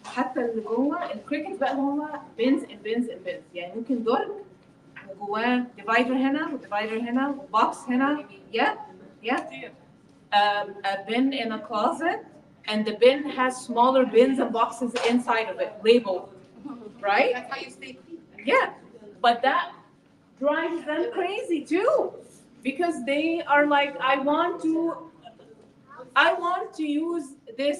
حتى اللي جوه. الكريكت بقى هو بينز ان بينز ان بينز، يعني ممكن درج وجواه ديفايدر هنا وديفايدر هنا وبوكس هنا. Yeah. A bin in a closet, and the bin has smaller bins and boxes inside of it, labeled, right? That's how you stay clean. Yeah, but that drives them crazy too, because they are like, I want to use this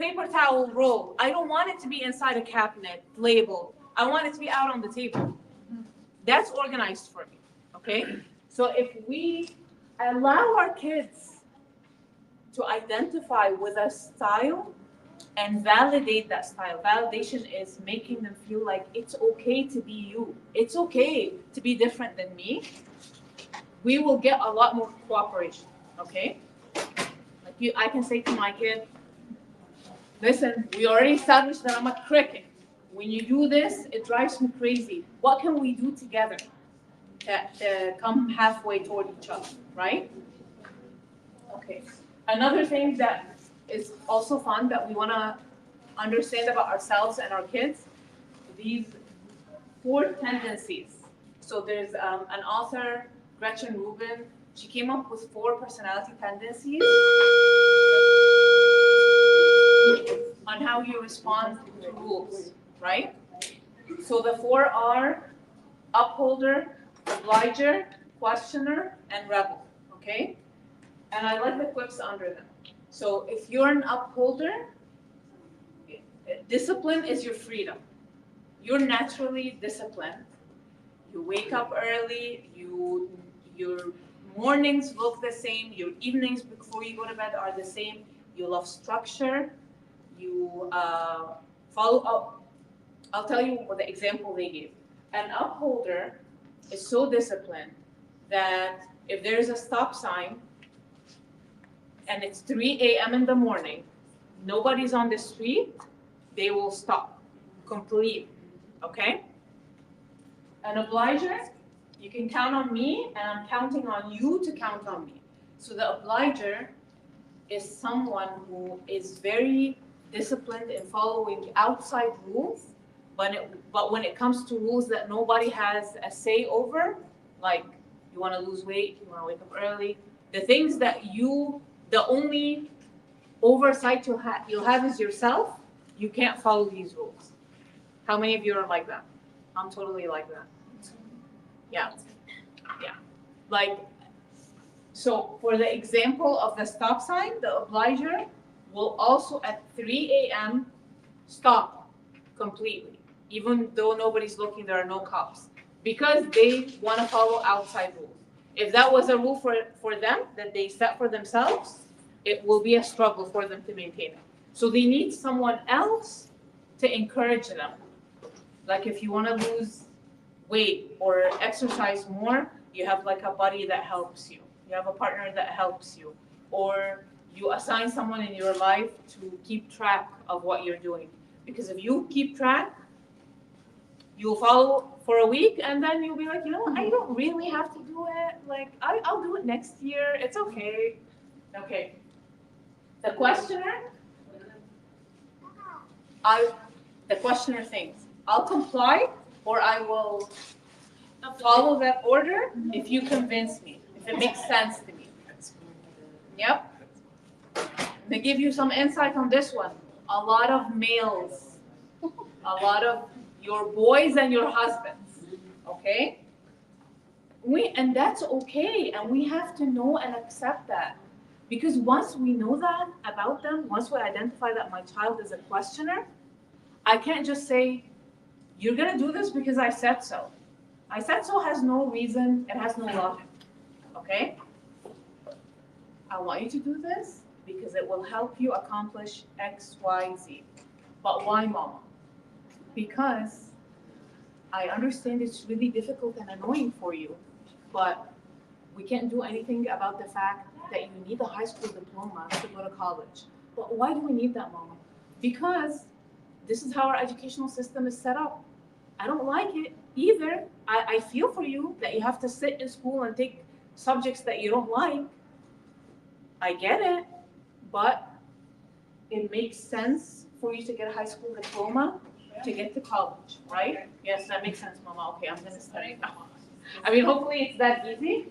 paper towel roll. I don't want it to be inside a cabinet labeled. I want it to be out on the table. That's organized for me, okay? So if we allow our kids to identify with a style and validate that style. Validation is making them feel like it's okay to be you. It's okay to be different than me. We will get a lot more cooperation, okay? Like I can say to my kid, listen, we already established that I'm a cricket. When you do this, it drives me crazy. What can we do together to come halfway toward each other, right? Okay. Another thing that is also fun that we want to understand about ourselves and our kids, these 4 tendencies. So there's an author, Gretchen Rubin. She came up with 4 personality tendencies on how you respond to rules, right? So the 4 are upholder, obliger, questioner, and rebel, okay? And I like the quips under them. So if you're an upholder, discipline is your freedom. You're naturally disciplined. You wake up early, your mornings look the same, your evenings before you go to bed are the same. You love structure. You follow up. I'll tell you what the example they gave. An upholder is so disciplined that if there's a stop sign, and it's 3 a.m. in the morning, nobody's on the street, they will stop completely, okay? An obliger, you can count on me, and I'm counting on you to count on me. So the obliger is someone who is very disciplined in following outside rules, but when it comes to rules that nobody has a say over, like you want to lose weight, you want to wake up early, the things that you the only oversight you'll have is yourself. You can't follow these rules. How many of you are like that? I'm totally like that. Yeah. Like, so for the example of the stop sign, the obliger will also at 3 a.m. stop completely, even though nobody's looking, there are no cops, because they want to follow outside rules. If that was a rule for them that they set for themselves, it will be a struggle for them to maintain it. So they need someone else to encourage them. Like if you want to lose weight or exercise more, you have like a buddy that helps you. You have a partner that helps you. Or you assign someone in your life to keep track of what you're doing. Because if you keep track, you'll follow for a week and then you'll be like, you know what, I don't really have to do it. Like, I'll do it next year. It's okay. Okay. The questioner, the questioner thinks, I'll comply or I will follow that order if you convince me, if it makes sense to me. Yep. They give you some insight on this one. A lot of males, a lot of your boys and your husbands, okay? And that's okay, and we have to know and accept that. Because once we know that about them, once we identify that my child is a questioner, I can't just say, you're gonna do this because I said so. I said so has no reason, it has no logic, okay? I want you to do this because it will help you accomplish X, Y, Z. But why, Mama? Because I understand it's really difficult and annoying for you, but we can't do anything about the fact that you need a high school diploma to go to college. But why do we need that, Mama? Because this is how our educational system is set up. I don't like it either. I feel for you that you have to sit in school and take subjects that you don't like. I get it, but it makes sense for you to get a high school diploma to get to college, right? Yes, that makes sense, Mama. Okay, I'm gonna study now. I mean, hopefully it's that easy,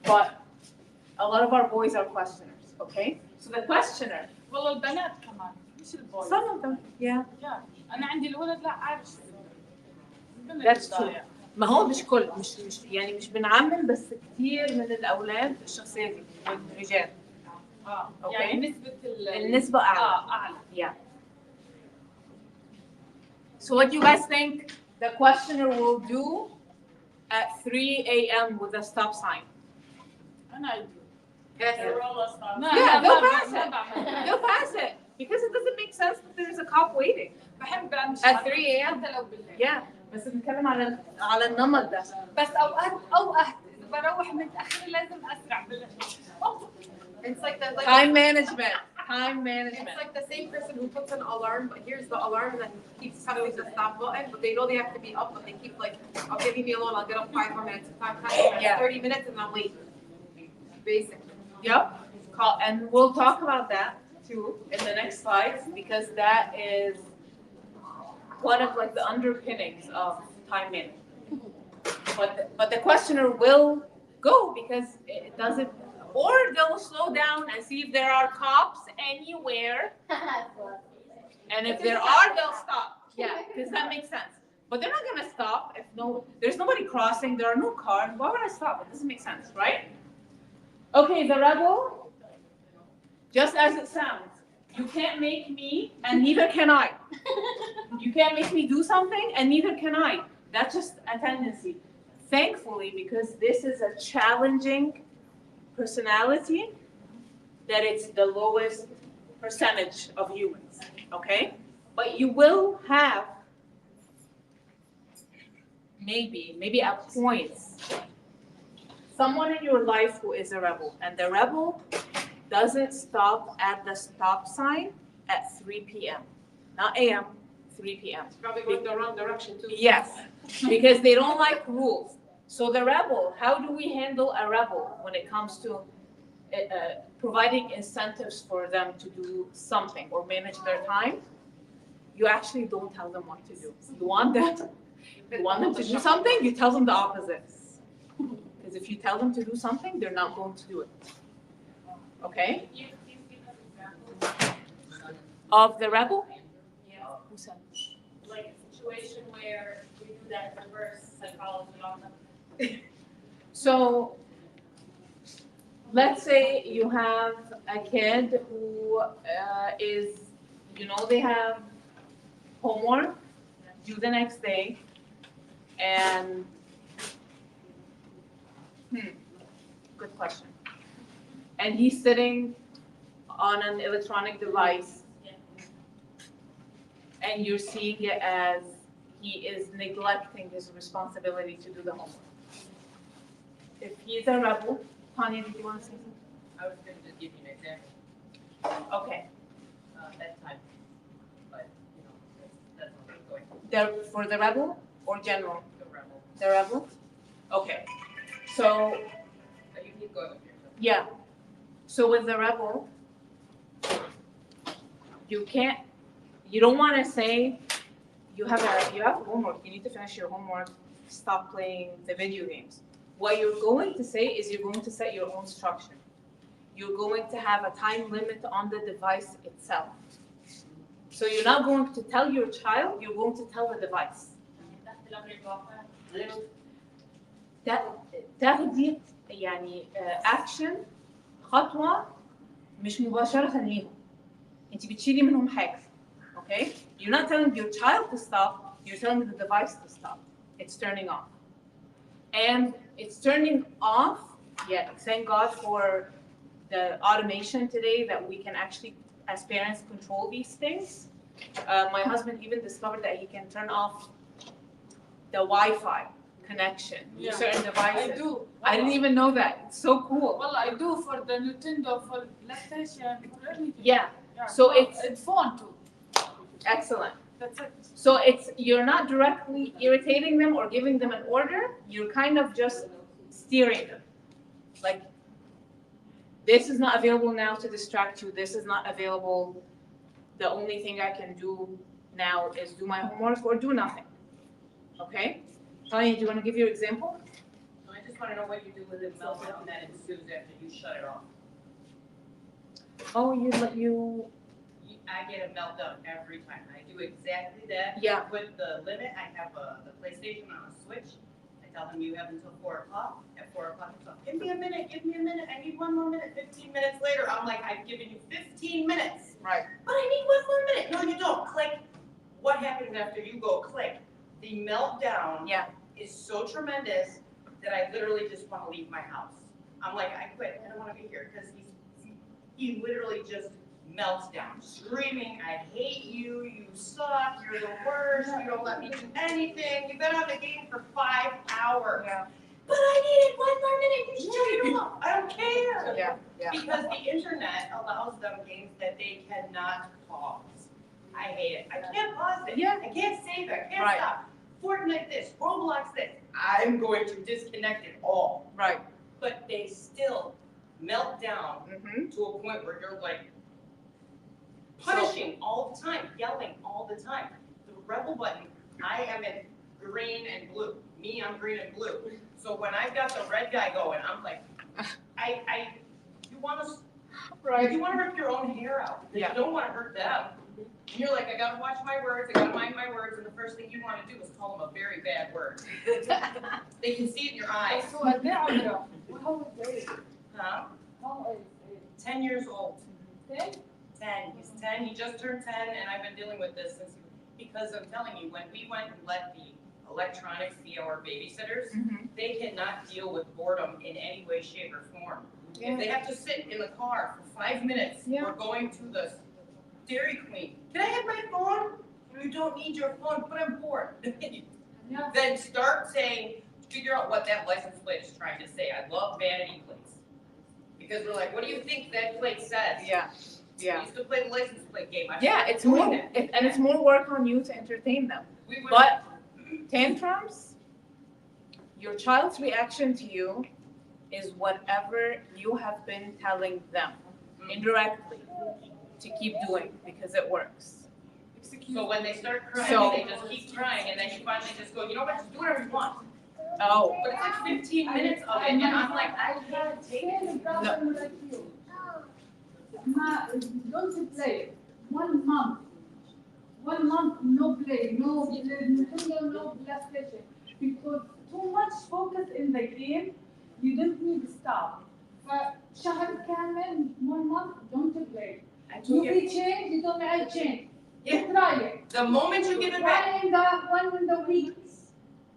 but a lot of our boys are questioners, okay? So the questioner. والله البنات كمان مش البويز. Some of them, yeah. أنا عندي الولد لا عارف. That's true. ما هو مش كل مش يعني مش بنعمم، بس كتير من الأولاد الشخصية دي والرجال. يعني نسبة النسبة أعلى. أعلى. Yeah. So what do you guys think the questioner will do at 3 a.m. with a stop sign? أنا أدري. Yeah, لا they'll ما pass it. بعمل. They'll pass it because it doesn't make sense that there's a cop waiting بحب أمشي at 3 a.m. حتى لو بالليل. Yeah, بس بنتكلم على النمط ده. بس أوقات إذا بروح متأخر لازم أسرع بالليل. It's like the Time management. Time management. It's like the same person who puts an alarm, but here's the alarm and then keeps pressing the stop button, but they know they have to be up, but they keep like, okay, leave me alone, I'll get up 5 more minutes, 5 minutes, Yeah. 30 minutes, and I'm late. Basically. Yep. And we'll talk about that too in the next slides because that is one of like the underpinnings of time management. But the questioner will go because it doesn't, or they'll slow down and see if there are cops anywhere. And if there are, they'll stop. Yeah, because that makes sense. But they're not gonna stop if there's nobody crossing, there are no cars. Why would I stop? It doesn't make sense, right? Okay, the rebel, just as it sounds, you can't make me, and neither can I. You can't make me do something, and neither can I. That's just a tendency. Thankfully, because this is a challenging personality, that it's the lowest percentage of humans, okay? But you will have, maybe at points, someone in your life who is a rebel, and the rebel doesn't stop at the stop sign at 3 p.m. Not a.m., 3 p.m. Probably going the wrong direction too. Yes, because they don't like rules. So the rebel, how do we handle a rebel when it comes to providing incentives for them to do something or manage their time? You actually don't tell them what to do. You want them to do something, you tell them the opposite. Because if you tell them to do something, they're not going to do it. Okay? Of the rebel? Who said? Like a situation where we do that reverse psychology on them. So let's say you have a kid who is, they have homework due the next day, and good question. And he's sitting on an electronic device, and you're seeing it as he is neglecting his responsibility to do the homework. If he's a rebel, Tanya, did you want to say something? I was gonna just give you an example, Okay. that time, but, that's not going, For the rebel or general? the rebel. The rebel? Okay. So, But you keep going with yourself. yeah. So with the rebel, you don't want to say, you have homework, you need to finish your homework, stop playing the video games. What you're going to say is you're going to set your own structure. You're going to have a time limit on the device itself. So you're not going to tell your child, you're going to tell the device. تاخدي يعني اكشن خطوه مش مباشره ليهم. انت بتشيلي منهم حاجه. Okay? You're not telling your child to stop, you're telling the device to stop. It's turning off. And it's turning off, yeah, thank God for the automation today that we can actually, as parents, control these things. My husband even discovered that he can turn off the Wi-Fi connection to certain devices. I do. I didn't even know that. It's so cool. Well, I do for the Nintendo, for PlayStation, for everything. Yeah. Yeah. So it's phone too. Excellent. That's it. So you're not directly irritating them or giving them an order. You're kind of just steering them. Like, this is not available now to distract you. This is not available. The only thing I can do now is do my homework or do nothing. Okay? Tanya, do you want to give your example? So I just wanna know what you do with the meltdown that ensues after you shut it off. Oh, you I get a meltdown every time. I do exactly that. Yeah. With the limit, I have the PlayStation on a switch. I tell them you have until 4 o'clock. At 4 o'clock, it's like, give me a minute, I need 1 more minute. 15 minutes later, I'm like, I've given you 15 minutes. right. But I need 1 more minute. No, you don't. Click. What happens after you go click? The meltdown is so tremendous that I literally just want to leave my house. I'm like, I quit. I don't want to be here because he literally just melts down, screaming, I hate you, you suck, you're the worst, you don't let me do anything, you've been on the game for 5 hours. Yeah. But I needed 1 more minute, you shut it off. I don't care. Yeah. Because the internet allows them games that they cannot pause. I hate it. I can't pause it. Yeah. I can't save it. I can't Right. stop. Fortnite this, Roblox this. I'm going to disconnect it all. Right. But they still melt down Mm-hmm. to a point where you're like punishing all the time, yelling all the time. The rebel button, I am in green and blue. Me, I'm green and blue. So when I've got the red guy going, I'm like, you want to rip your own hair out. Yeah. You don't want to hurt them. And you're like, I gotta watch my words, I gotta mind my words, and the first thing you want to do is call them a very bad word. They can see it in your eyes. So قد ايه عمره؟ How old is he? Huh? How old is 10 years old. he? 10. He's 10. He just turned 10, and I've been dealing with this because I'm telling you, when we went and let the electronics be our babysitters, Mm-hmm. they cannot deal with boredom in any way, shape, or form. If they have to sit in the car for 5 minutes, we're going to the Dairy Queen. Can I have my phone? You don't need your phone, but I'm bored. Then start saying, figure out what that license plate is trying to say. I love vanity plates. Because we're like, what do you think that plate says? Yeah. We used to play the license plate game. It's more, and it's more work on you to entertain them. We would, But tantrums, your child's reaction to you is whatever you have been telling them indirectly to keep doing because it works. so when they start crying, So- they just keep crying, and then you finally just go, you know what, just do whatever you want. Oh, But it's like 15 minutes of it, and I'm like, I can't take it. don't play. 1 month. 1 month, no play, no Nintendo, no PlayStation. Because too much focus in the game, you don't need to stop. فشهر كامل, 1 month, don't play. You be changed, you don't make change. Yeah. Try it. The moment you give it back, One in the week.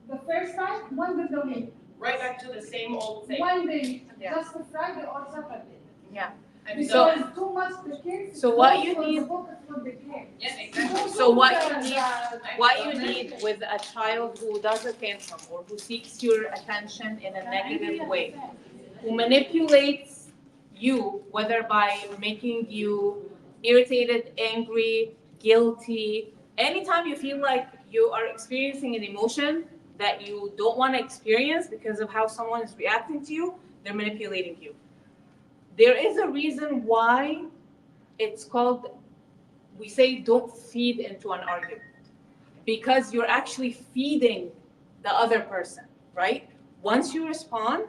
The first time, one in the week. right back to the same old thing. One day, Yeah. just a Friday or Saturday. Yeah. And so, Because too much the kids. So what you focus need- focus on the game. yeah, exactly. So what you need with a child who does a tantrum or who seeks your attention in a negative way, who manipulates you, whether by making you irritated, angry, guilty, anytime you feel like you are experiencing an emotion that you don't want to experience because of how someone is reacting to you, they're manipulating you. There is a reason why it's called, we say don't feed into an argument, because you're actually feeding the other person, right? Once you respond,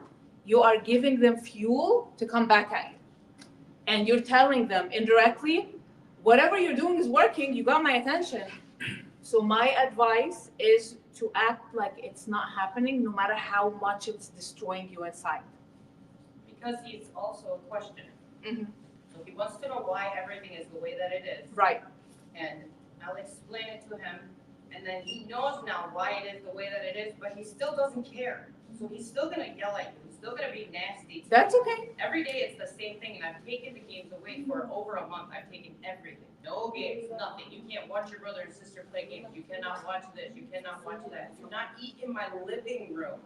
you are giving them fuel to come back at you. And you're telling them indirectly, whatever you're doing is working, you got my attention. So my advice is to act like it's not happening, no matter how much it's destroying you inside. Because he's also a questioner. Mhm. So he wants to know why everything is the way that it is. Right. And I'll explain it to him, and then he knows now why it is the way that it is, but he still doesn't care. So he's still gonna yell at you, he's still gonna be nasty. That's okay. Every day it's the same thing, and I've taken the games away for over a month. I've taken everything. No games, nothing. You can't watch your brother and sister play games. You cannot watch this, you cannot watch that. Do not eat in my living room.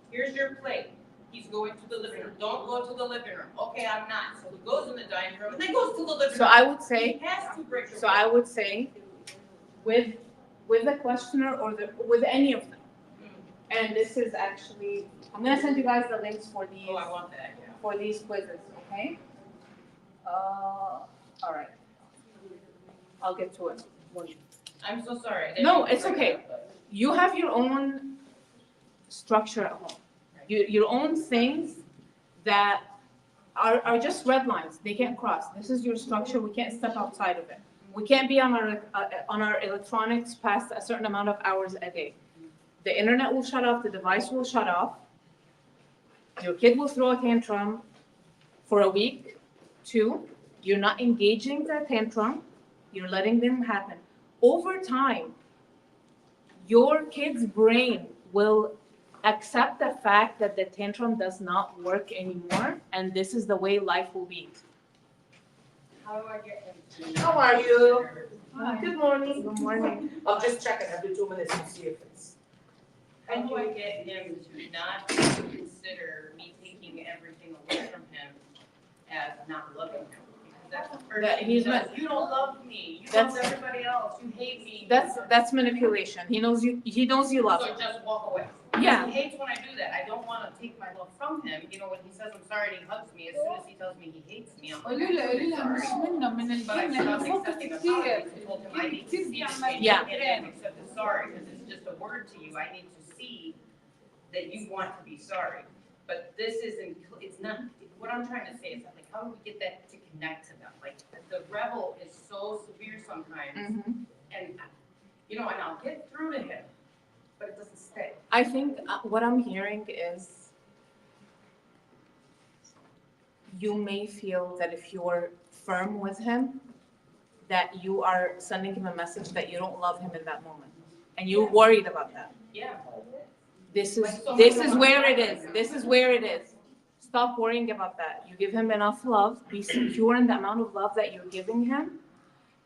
Here's your plate. He's going to the living room. Don't go to the living room. Okay, I'm not. So he goes in the dining room and then goes to the living room. So I would say, He has to break your So I would say, with the questioner or with any of them, and this is actually, I'm gonna send you guys the links for these Oh, I want that, yeah. for these quizzes, okay? All right. I'll get to it. I'm so sorry. I didn't No, mean to it's bring okay. it up, but- You have your own structure at home. Your own things that are just red lines. They can't cross. This is your structure. We can't step outside of it. We can't be on our electronics past a certain amount of hours a day. The internet will shut off. The device will shut off. Your kid will throw a tantrum for a week, 2. You're not engaging the tantrum. You're letting them happen. Over time, your kid's brain will accept the fact that the tantrum does not work anymore, and this is the way life will be. How do I get him to? How are you? Hi. Good morning. Good morning. I'm just checking every 2 minutes to see if it's. How do I get him to not consider me taking everything away from him as not loving him? Because that's the first That thing he's he does. not- You don't love me. You That's- love everybody else. You hate me. That's manipulation. He knows you love So him. just walk away. Yeah. He hates when I do that. I don't want to take my love from him. You know, when he says I'm sorry and he hugs me, as soon as he tells me he hates me, I'm like, قولوا له I'm مش sorry. منه من But I الجيم لانه stopped فوكس accepting كثير apologies and told him I need to كثير see this. بيعمل Yeah. I can't accept the sorry because it's just a word to you. I need to see that you want to be sorry. But this isn't, it's not, what I'm trying to say is that, like, how do we get that to connect to them? Like, the rebel is so severe sometimes, Mhm. and, you know, and I'll get through to him, but it doesn't stay. I think what I'm hearing is you may feel that if you're firm with him, that you are sending him a message that you don't love him in that moment. And you're worried about that. Yeah. This is where it is. This is where it is. Stop worrying about that. You give him enough love. Be secure in the amount of love that you're giving him.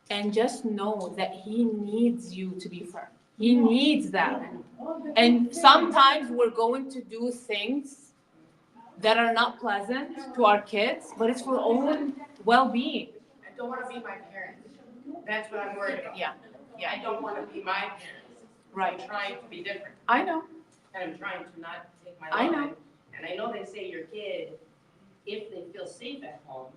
And just know that he needs you to be firm. He needs that. And sometimes we're going to do things that are not pleasant to our kids, but it's for our own well-being. I don't want to be my parents. That's what I'm worried about. Yeah, yeah. I don't want to be my parents. Right. I'm trying to be different, I know. and I'm trying to not take my I love know. in. And I know they say your kid, if they feel safe at home,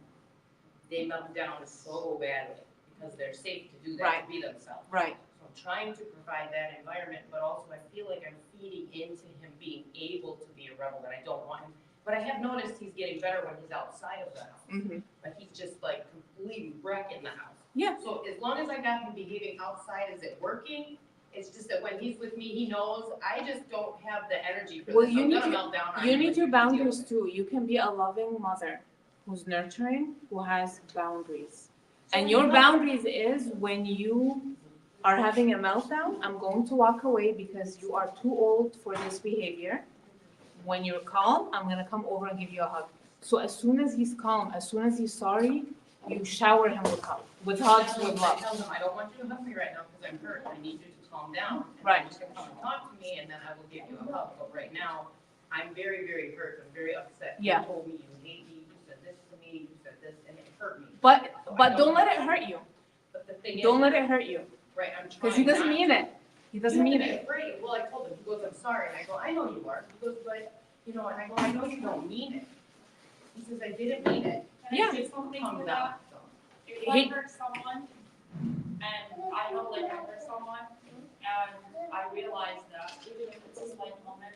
they melt down so badly because they're safe to do that, Right. to be themselves. Right. So I'm trying to provide that environment, but also I feel like I'm feeding into him being able to be a rebel, that I don't want him. But I have noticed he's getting better when he's outside of the house. Mhm. But he's just like completely wrecking the house. Yeah. So as long as I got him behaving outside, is it working? It's just that when he's with me, he knows, I just don't have the energy for Well, this. you I'm need gonna to- melt down on You him need and your deal with boundaries it. too. You can be a loving mother who's nurturing, who has boundaries. And So your you know- boundaries is when you are having a meltdown, I'm going to walk away because you are too old for this behavior. When you're calm, I'm gonna come over and give you a hug. So as soon as he's calm, as soon as he's sorry, you shower him with hugs, with I love. tell him, I don't want you to hug me right now because I'm hurt. I need you to calm down. And Right. then you can come and talk to me and then I will give you a hug. But right now, I'm very, very hurt. I'm very upset. Yeah. You told me you hate me, you said this to me, you said this, and it hurt me. But So I don't let it hurt you. But the thing is. Don't let it hurt you. Right, I'm trying. Because he doesn't not mean to. it. He doesn't mean You have it. to be afraid. Well, I told him, he goes, I'm sorry. And I go, I know you are. He goes, but, and I go, I know you don't mean it. He says, I didn't mean it. Can Yeah. I say something Calm to down. that? If I hurt someone, and I know like I hurt someone, and I realize that even if it's a slight moment,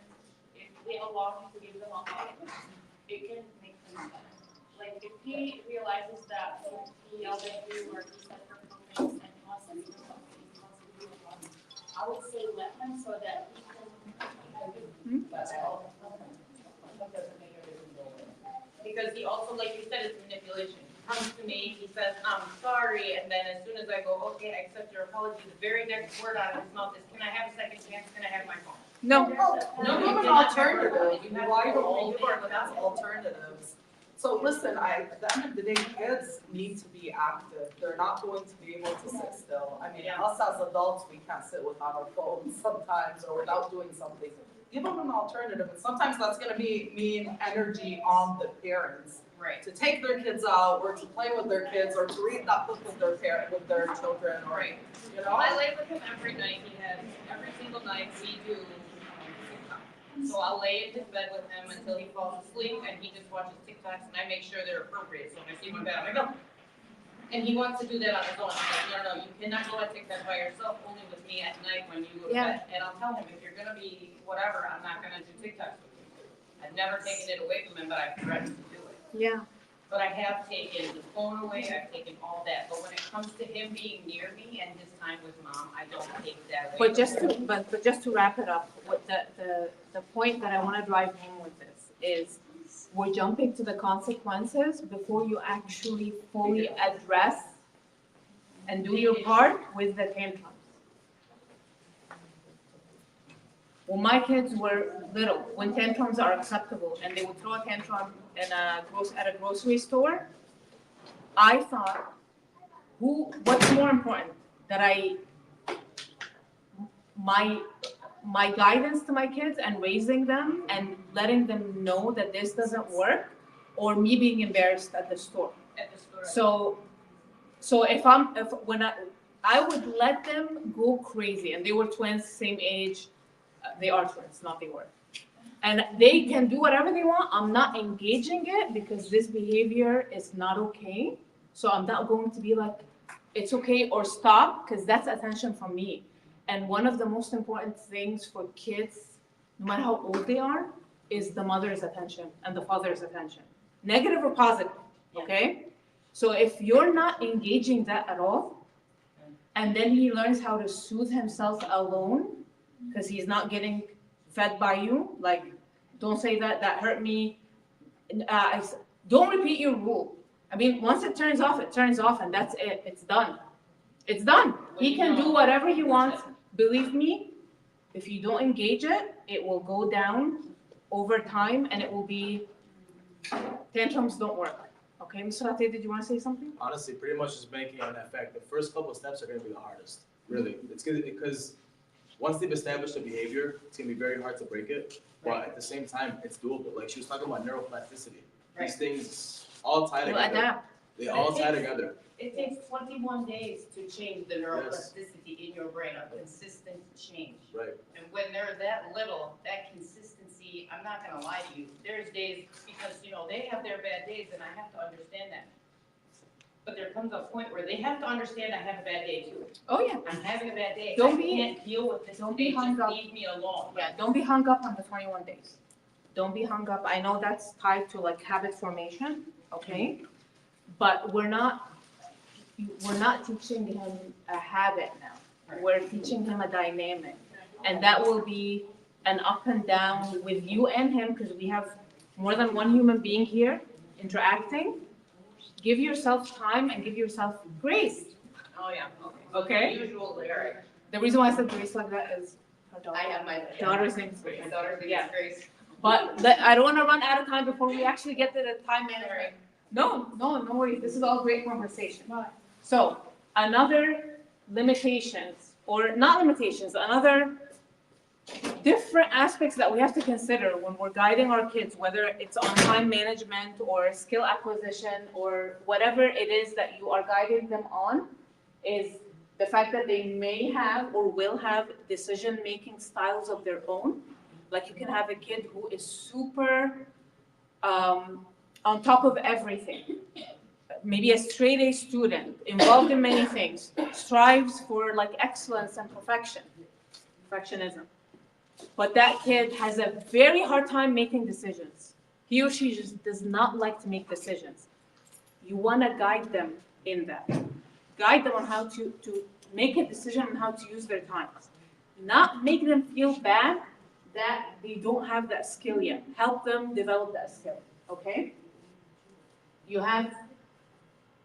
if they allow me to give them a hug, it can make things better. Like if he realizes that he yelled at you or he said hurtful things and he wants to do something, he wants to do a hug, I would say let him so that he can. That's all. Because he also, like you said, it's manipulation. He comes to me, he says, I'm sorry, and then as soon as I go, okay, I accept your apology, the very next word out of his mouth is, can I have a second chance, can I have my phone? No. No, Give you an cannot have alternative. it. You have to Why go don't all we give in our without kids it. alternatives? So listen, at the end of the day, kids need to be active. They're not going to be able to sit still. I mean, Yeah. us as adults, we can't sit without our phones sometimes or without doing something. Give them an alternative, and sometimes that's gonna mean energy on the parents Right. to take their kids out or to play with their kids or to read that book with with their children or, Right. you know? I lay with him every night. He has, every single night we do TikTok. So I'll lay in his bed with him until he falls asleep and he just watches TikToks and I make sure they're appropriate. So when I see him in bed, I'm like, no. And he wants to do that on his own. He's like, no, you cannot go on TikTok by yourself, only with me at night when you go to Yeah. bed. And I'll tell him, if you're gonna be whatever, I'm not gonna do TikToks with you. I've never taken it away from him, but I've threatened to do it. Yeah. But I have taken the phone away, I've taken all that, but when it comes to him being near me and his time with mom, I don't take that away. But just to wrap it up, what the point that I want to drive home with this is we're jumping to the consequences before you actually fully address and do your part with the tantrums. When my kids were little, when tantrums are acceptable and they would throw a tantrum at a grocery store, I thought, what's more important? That my guidance to my kids and raising them and letting them know that this doesn't work, or me being embarrassed at the store. At the store. So when I would let them go crazy, and they were twins, same age, they are twins, not they were. And they can do whatever they want. I'm not engaging it because this behavior is not okay. So I'm not going to be like, it's okay or stop, because that's attention from me. And one of the most important things for kids, no matter how old they are, is the mother's attention and the father's attention. Negative or positive, okay? So if you're not engaging that at all, and then he learns how to soothe himself alone, because he's not getting fed by you, like, don't say that hurt me. Don't repeat your rule. I mean, once it turns off, and that's it. It's done. It's done. He can do whatever he wants. Believe me, if you don't engage it, it will go down over time, and it will be, tantrums don't work. Okay, Mr. Ate, did you want to say something? Honestly, pretty much just making an effect. The first couple of steps are going to be the hardest. Really, it's good because once they've established a behavior, it's going to be very hard to break it. But at the same time, it's doable. Like she was talking about neuroplasticity. These things all tie We'll together. adapt. They all tie together. It takes 21 days to change the neuroplasticity in your brain, a consistent change. Right. And when they're that little, that consistency, I'm not gonna lie to you, there's days, because, they have their bad days, and I have to understand that. But there comes a point where they have to understand I have a bad day too. Oh, yeah. I'm having a bad day. Don't I be- can't deal with this don't be today, hung just up. leave me alone. Yeah, don't be hung up on the 21 days. don't be hung up. I know that's tied to like habit formation, okay? But we're not teaching him a habit now. We're teaching him a dynamic. And that will be an up and down with you and him, because we have more than one human being here interacting. Give yourself time and give yourself grace. Oh, yeah, Okay? Usual lyric. The reason why I said grace like that is her daughter. I have my Daughter's name is Grace. My daughter's name Yeah. is Grace. But I don't want to run out of time before we actually get to the time management. No worries. This is all great conversation. So another limitations, or not limitations, another different aspects that we have to consider when we're guiding our kids, whether it's on time management or skill acquisition or whatever it is that you are guiding them on, is the fact that they may have or will have decision-making styles of their own. Like you can have a kid who is super on top of everything. Maybe a straight A student, involved in many things, strives for like excellence and perfectionism. But that kid has a very hard time making decisions. He or she just does not like to make decisions. You want to guide them in that. Guide them on how to make a decision on how to use their time. Not make them feel bad that they don't have that skill yet. Help them develop that skill, okay? You have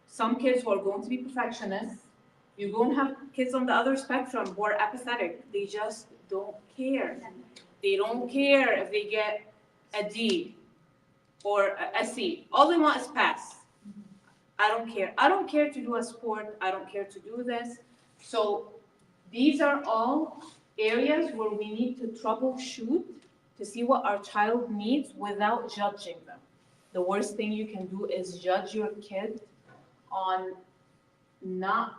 some kids who are going to be perfectionists. You're going to have kids on the other spectrum who are apathetic. They just don't care. They don't care if they get a D or a C. All they want is pass. I don't care. I don't care to do a sport. I don't care to do this. So these are all areas where we need to troubleshoot to see what our child needs without judging them. The worst thing you can do is judge your kid on not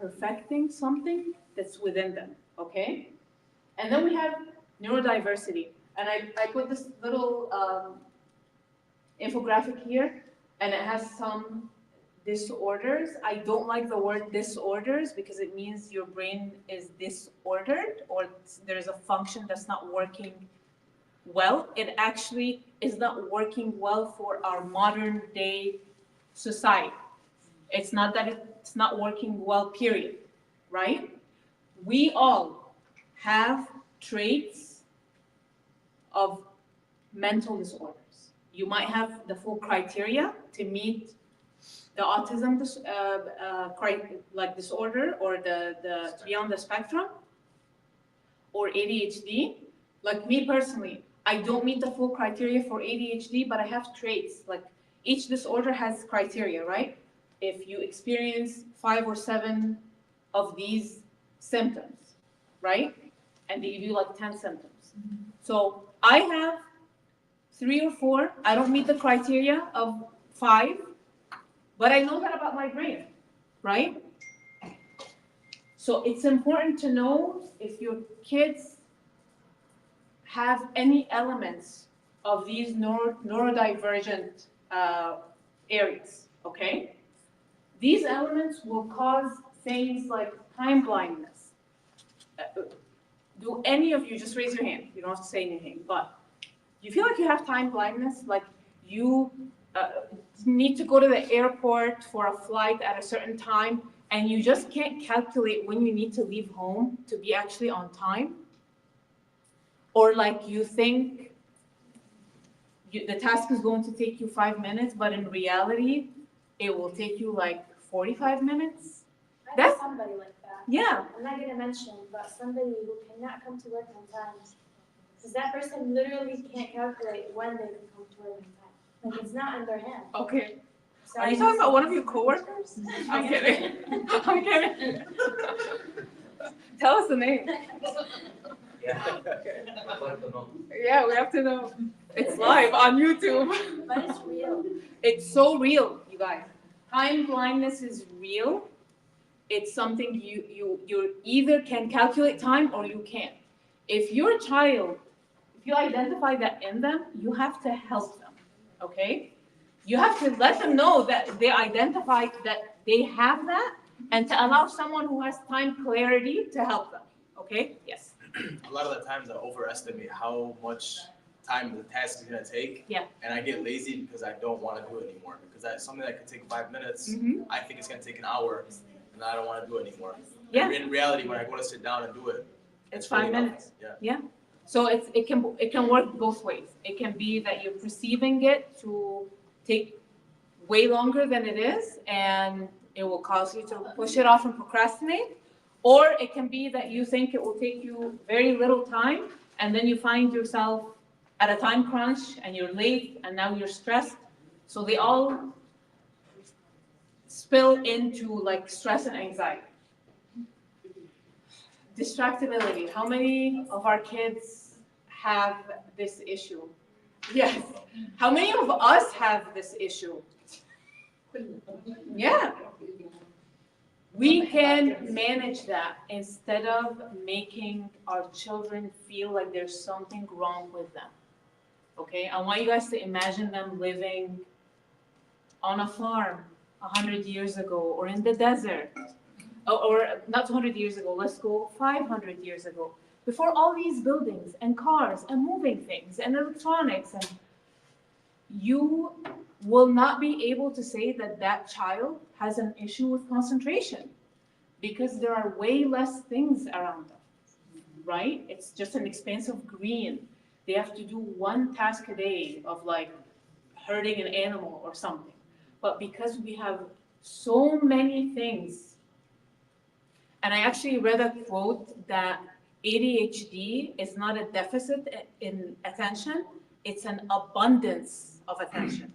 perfecting something that's within them, okay? And then we have neurodiversity. And I put this little infographic here, and it has some disorders. I don't like the word disorders because it means your brain is disordered or there's a function that's not working well. It actually is not working well for our modern day society. It's not that it's not working well, period, right? We all have traits of mental disorders. You might have the full criteria to meet the autism disorder or the to be on the spectrum or ADHD. Like me personally, I don't meet the full criteria for ADHD, but I have traits. Like each disorder has criteria, right? If you experience 5 or 7 of these symptoms, right? And they give you like 10 symptoms. So I have 3 or 4. I don't meet the criteria of 5, but I know that about my brain, right? So it's important to know if your kids have any elements of these neurodivergent areas, okay? These elements will cause things like time blindness. Do any of you, just raise your hand, you don't have to say anything, but do you feel like you have time blindness? Like you need to go to the airport for a flight at a certain time and you just can't calculate when you need to leave home to be actually on time? Or like you think the task is going to take you 5 minutes, but in reality, it will take you like 45 minutes? I have somebody like that. Yeah. I'm not gonna mention, but somebody who cannot come to work on time. Because that person literally can't calculate when they can come to work on time. Like it's not in their hands. Okay. So Are I you talking just- about one of your coworkers? I'm kidding. I'm kidding. Tell us the name. Yeah. I'd like to know. Yeah, we have to know. It's live on YouTube. But it's real. It's so real, you guys. Time blindness is real. It's something you either can calculate time or you can't. If your child, if you identify that in them, you have to help them, okay? You have to let them know that they identified that they have that and to allow someone who has time clarity to help them, okay? Yes. A lot of the times I overestimate how much time the task is gonna take. Yeah. And I get lazy because I don't wanna do it anymore, because that's something that could take 5 minutes, Mhm. I think it's gonna take an hour, and I don't wanna do it anymore. Yeah. In reality, when I go to sit down and do it, It's really 5 nothing. minutes. Yeah. So it can work both ways. It can be that you're perceiving it to take way longer than it is, and it will cause you to push it off and procrastinate. Or it can be that you think it will take you very little time, and then you find yourself at a time crunch, and you're late, and now you're stressed. So they all spill into like stress and anxiety. Distractibility. How many of our kids have this issue? Yes. How many of us have this issue? Yeah. We can manage that instead of making our children feel like there's something wrong with them. Okay? I want you guys to imagine them living on a farm 100 years ago, or in the desert. Or not 200 years ago, let's go 500 years ago. Before all these buildings and cars and moving things and electronics, and you will not be able to say that that child has an issue with concentration, because there are way less things around them, right? It's just an expanse of green. They have to do one task a day of like herding an animal or something. But because we have so many things, and I actually read a quote that ADHD is not a deficit in attention, it's an abundance of attention.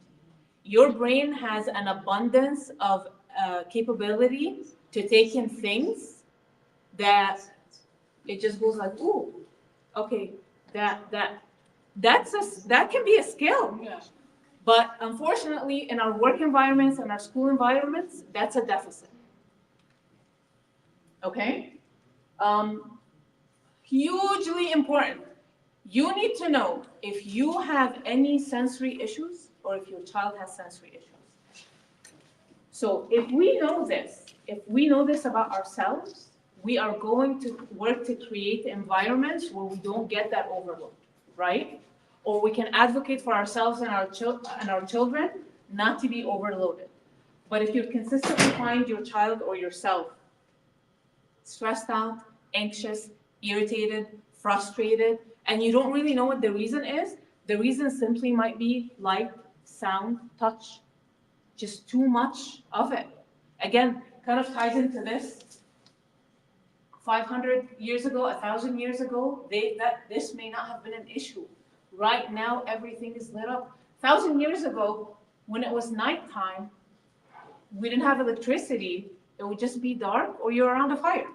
Your brain has an abundance of capability to take in things that it just goes like, ooh, okay, that can be a skill. Yeah. But unfortunately, in our work environments and our school environments, that's a deficit. Okay? Hugely important. You need to know if you have any sensory issues or if your child has sensory issues. So if we know this about ourselves, we are going to work to create environments where we don't get that overload, right? Or we can advocate for ourselves and our children not to be overloaded. But if you consistently find your child or yourself stressed out, anxious, irritated, frustrated, and you don't really know what the reason is, the reason simply might be light, sound, touch. Just too much of it. Again, kind of ties into this. 500 years ago, 1,000 years ago, this may not have been an issue. Right now, everything is lit up. 1,000 years ago, when it was nighttime, we didn't have electricity. It would just be dark, or you're around a fire,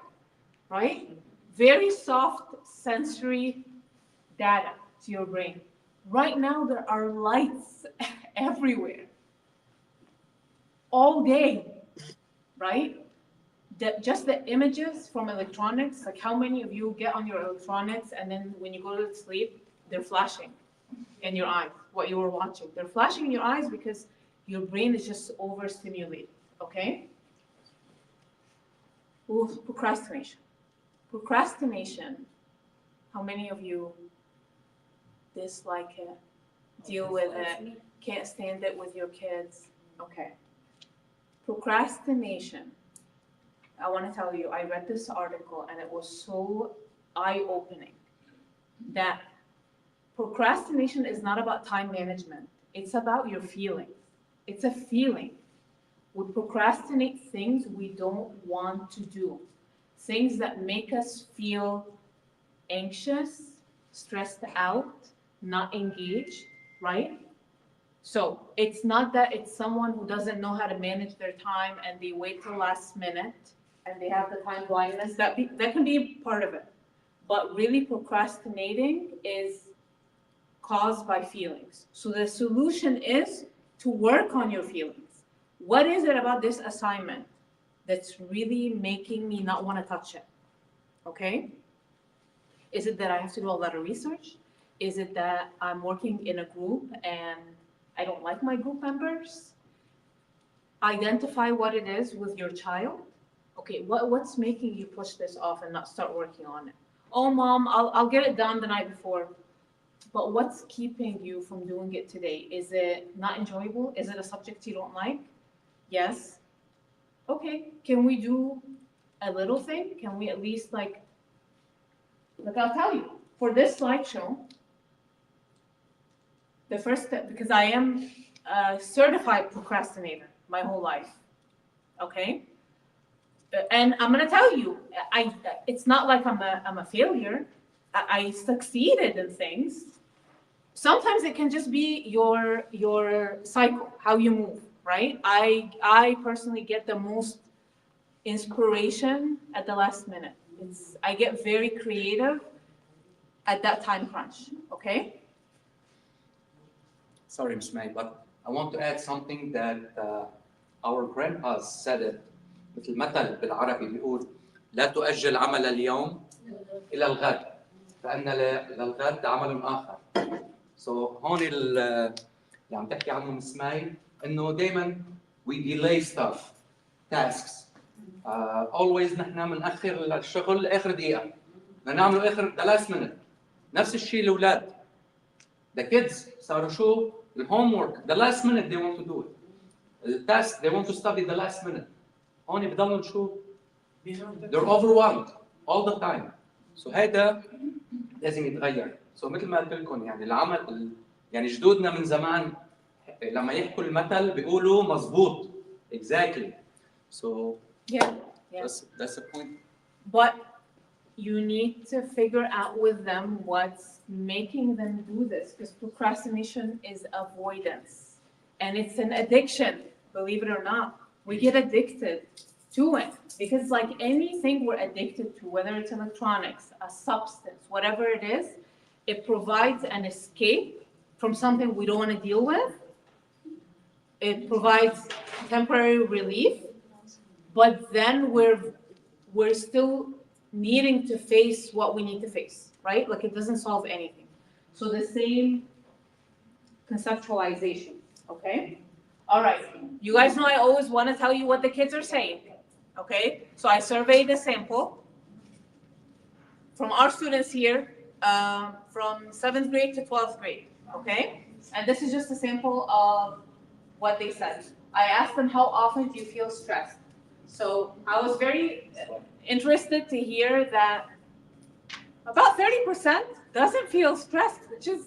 right? Very soft sensory data to your brain. Right now, there are lights everywhere, all day, right? Just the images from electronics, like how many of you get on your electronics and then when you go to sleep, they're flashing in your eyes, what you were watching. They're flashing in your eyes because your brain is just overstimulated, okay? Ooh, procrastination. Procrastination, how many of you dislike it, deal with it, can't stand it with your kids? Okay. Procrastination. I want to tell you, I read this article and it was so eye-opening that procrastination is not about time management. It's about your feelings. It's a feeling. We procrastinate things we don't want to do, things that make us feel anxious, stressed out, not engaged, right? So it's not that it's someone who doesn't know how to manage their time and they wait till last minute and they have the time blindness. That can be part of it. But really procrastinating is caused by feelings. So the solution is to work on your feelings. What is it about this assignment that's really making me not want to touch it? Okay? Is it that I have to do a lot of research? Is it that I'm working in a group and I don't like my group members? Identify what it is with your child. Okay, what's making you push this off and not start working on it? Oh, mom, I'll get it done the night before. But what's keeping you from doing it today? Is it not enjoyable? Is it a subject you don't like? Yes. Okay, can we do a little thing? Can we at least like I'll tell you, for this slideshow, the first step, because I am a certified procrastinator my whole life, okay? And I'm gonna tell you, it's not like I'm a failure. I succeeded in things. Sometimes it can just be your cycle, how you move, right? I personally get the most inspiration at the last minute. I get very creative at that time crunch, okay? Sorry, Ms. May, but I want to add something that our grandpas said it. مثل مثل بالعربي بيقول لا تؤجل عمل اليوم إلى الغد فإن للغد عمل آخر. So هون اللي عم تحكي عنه مس ماي إنه دائما we delay stuff, tasks. Always نحن بنأخر الشغل لآخر دقيقة. بدنا نعمله آخر the last minute. نفس الشيء الأولاد. The kids صاروا شو؟ The homework the last minute they want to do it. The task they want to study the last minute. هون بضلوا شو؟ They're overwhelmed all the time. So هذا لازم يتغير. So مثل ما قلت لكم يعني العمل يعني جدودنا من زمان لما يحكوا المثل بيقولوا مزبوط. Exactly. So yeah. That's the point. But you need to figure out with them what's making them do this, because procrastination is avoidance. And it's an addiction, believe it or not. We get addicted to it because like anything we're addicted to, whether it's electronics, a substance, whatever it is, it provides an escape from something we don't want to deal with. It provides temporary relief, but then we're still needing to face what we need to face, right? Like it doesn't solve anything. So the same conceptualization, okay? All right, you guys know I always want to tell you what the kids are saying, okay? So I surveyed a sample from our students here, from 7th grade to 12th grade, okay? And this is just a sample of what they said. I asked them, how often do you feel stressed? So I was very interested to hear that about 30% doesn't feel stressed, which is,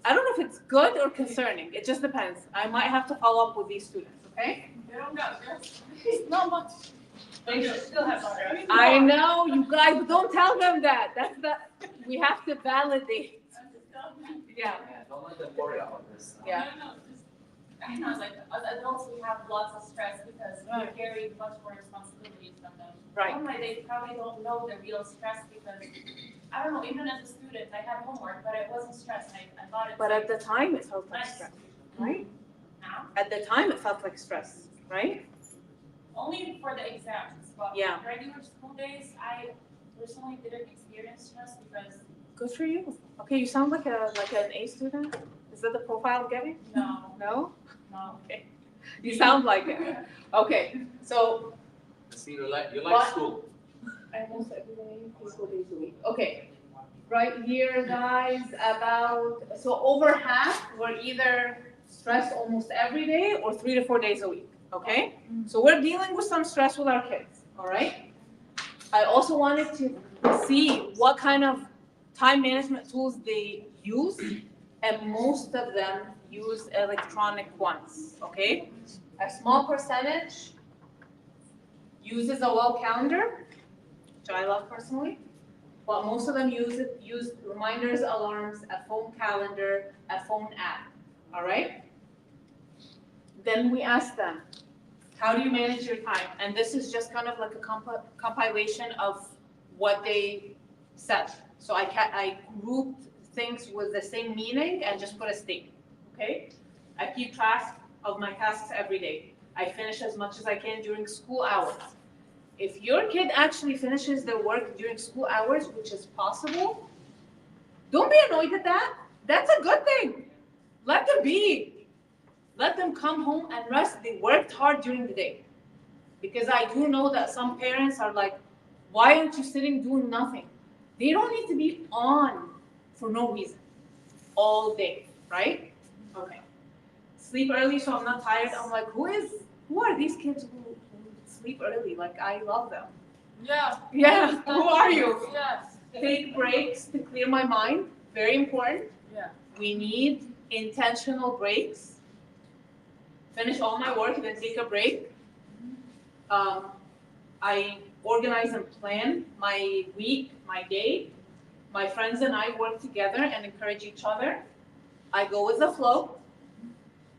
I don't know if it's good or concerning. It just depends. I might have to follow up with these students, okay? They don't got stress. Not much. They still have stress. I know, you guys, but don't tell them that. We have to validate. Yeah. Don't let them worry about this. Yeah. No, I know, like, as adults, we have lots of stress because we carry much more responsibilities than them. Right. One way they probably don't know the real stress because, I don't know, even as a student, I had homework, but it wasn't stress. I thought it. But at the time, it felt like stress, right? Now? At the time, it felt like stress, right? Only for the exams, but Yeah. regular school days, I personally didn't experience stress because. Good for you. Okay, you sound like an A student. Is that the profile I'm getting? No. No? No. Okay. You sound like it. Okay, so See, you like What? school. almost every day, 4 days a week. Okay. Right here, guys, so over half were either stressed almost every day or 3 to 4 days a week. Okay? So we're dealing with some stress with our kids, all right? I also wanted to see what kind of time management tools they use, and most of them use electronic ones, okay? A small percentage uses a wall calendar, which I love personally, but most of them use reminders, alarms, a phone calendar, a phone app, all right? Then we ask them, how do you manage your time? And this is just kind of like a compilation of what they said. So I grouped things with the same meaning and just put a statement, okay? I keep track of my tasks every day. I finish as much as I can during school hours. If your kid actually finishes their work during school hours, which is possible, don't be annoyed at that. That's a good thing. Let them be. Let them come home and rest. They worked hard during the day. Because I do know that some parents are like, why aren't you sitting doing nothing? They don't need to be on for no reason. all day, right? Okay. Sleep early so I'm not tired. I'm like, who are these kids who sleep early? Like, I love them. Yeah. Yeah, who are you? Yes. Take breaks to clear my mind, very important. Yeah. We need intentional breaks. Finish all my work, then take a break. I organize and plan my week, my day. My friends and I work together and encourage each other. I go with the flow.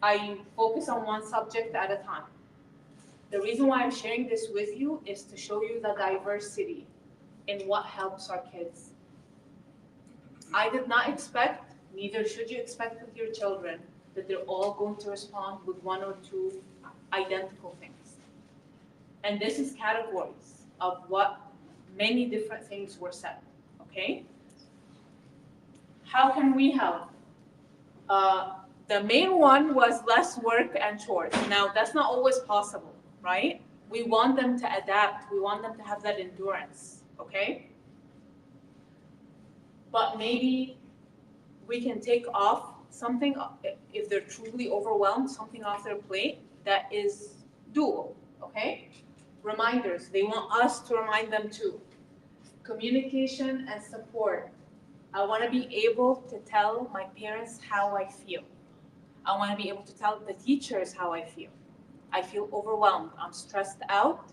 I focus on one subject at a time. The reason why I'm sharing this with you is to show you the diversity in what helps our kids. I did not expect, neither should you expect with your children, that they're all going to respond with one or two identical things. And this is categories of what many different things were said, okay? How can we help? The main one was less work and chores. Now, that's not always possible, right? We want them to adapt. We want them to have that endurance, okay? But maybe we can take off something, if they're truly overwhelmed, something off their plate that is doable, okay? Reminders, they want us to remind them too. Communication and support. I want to be able to tell my parents how I feel. I want to be able to tell the teachers how I feel. I feel overwhelmed. I'm stressed out.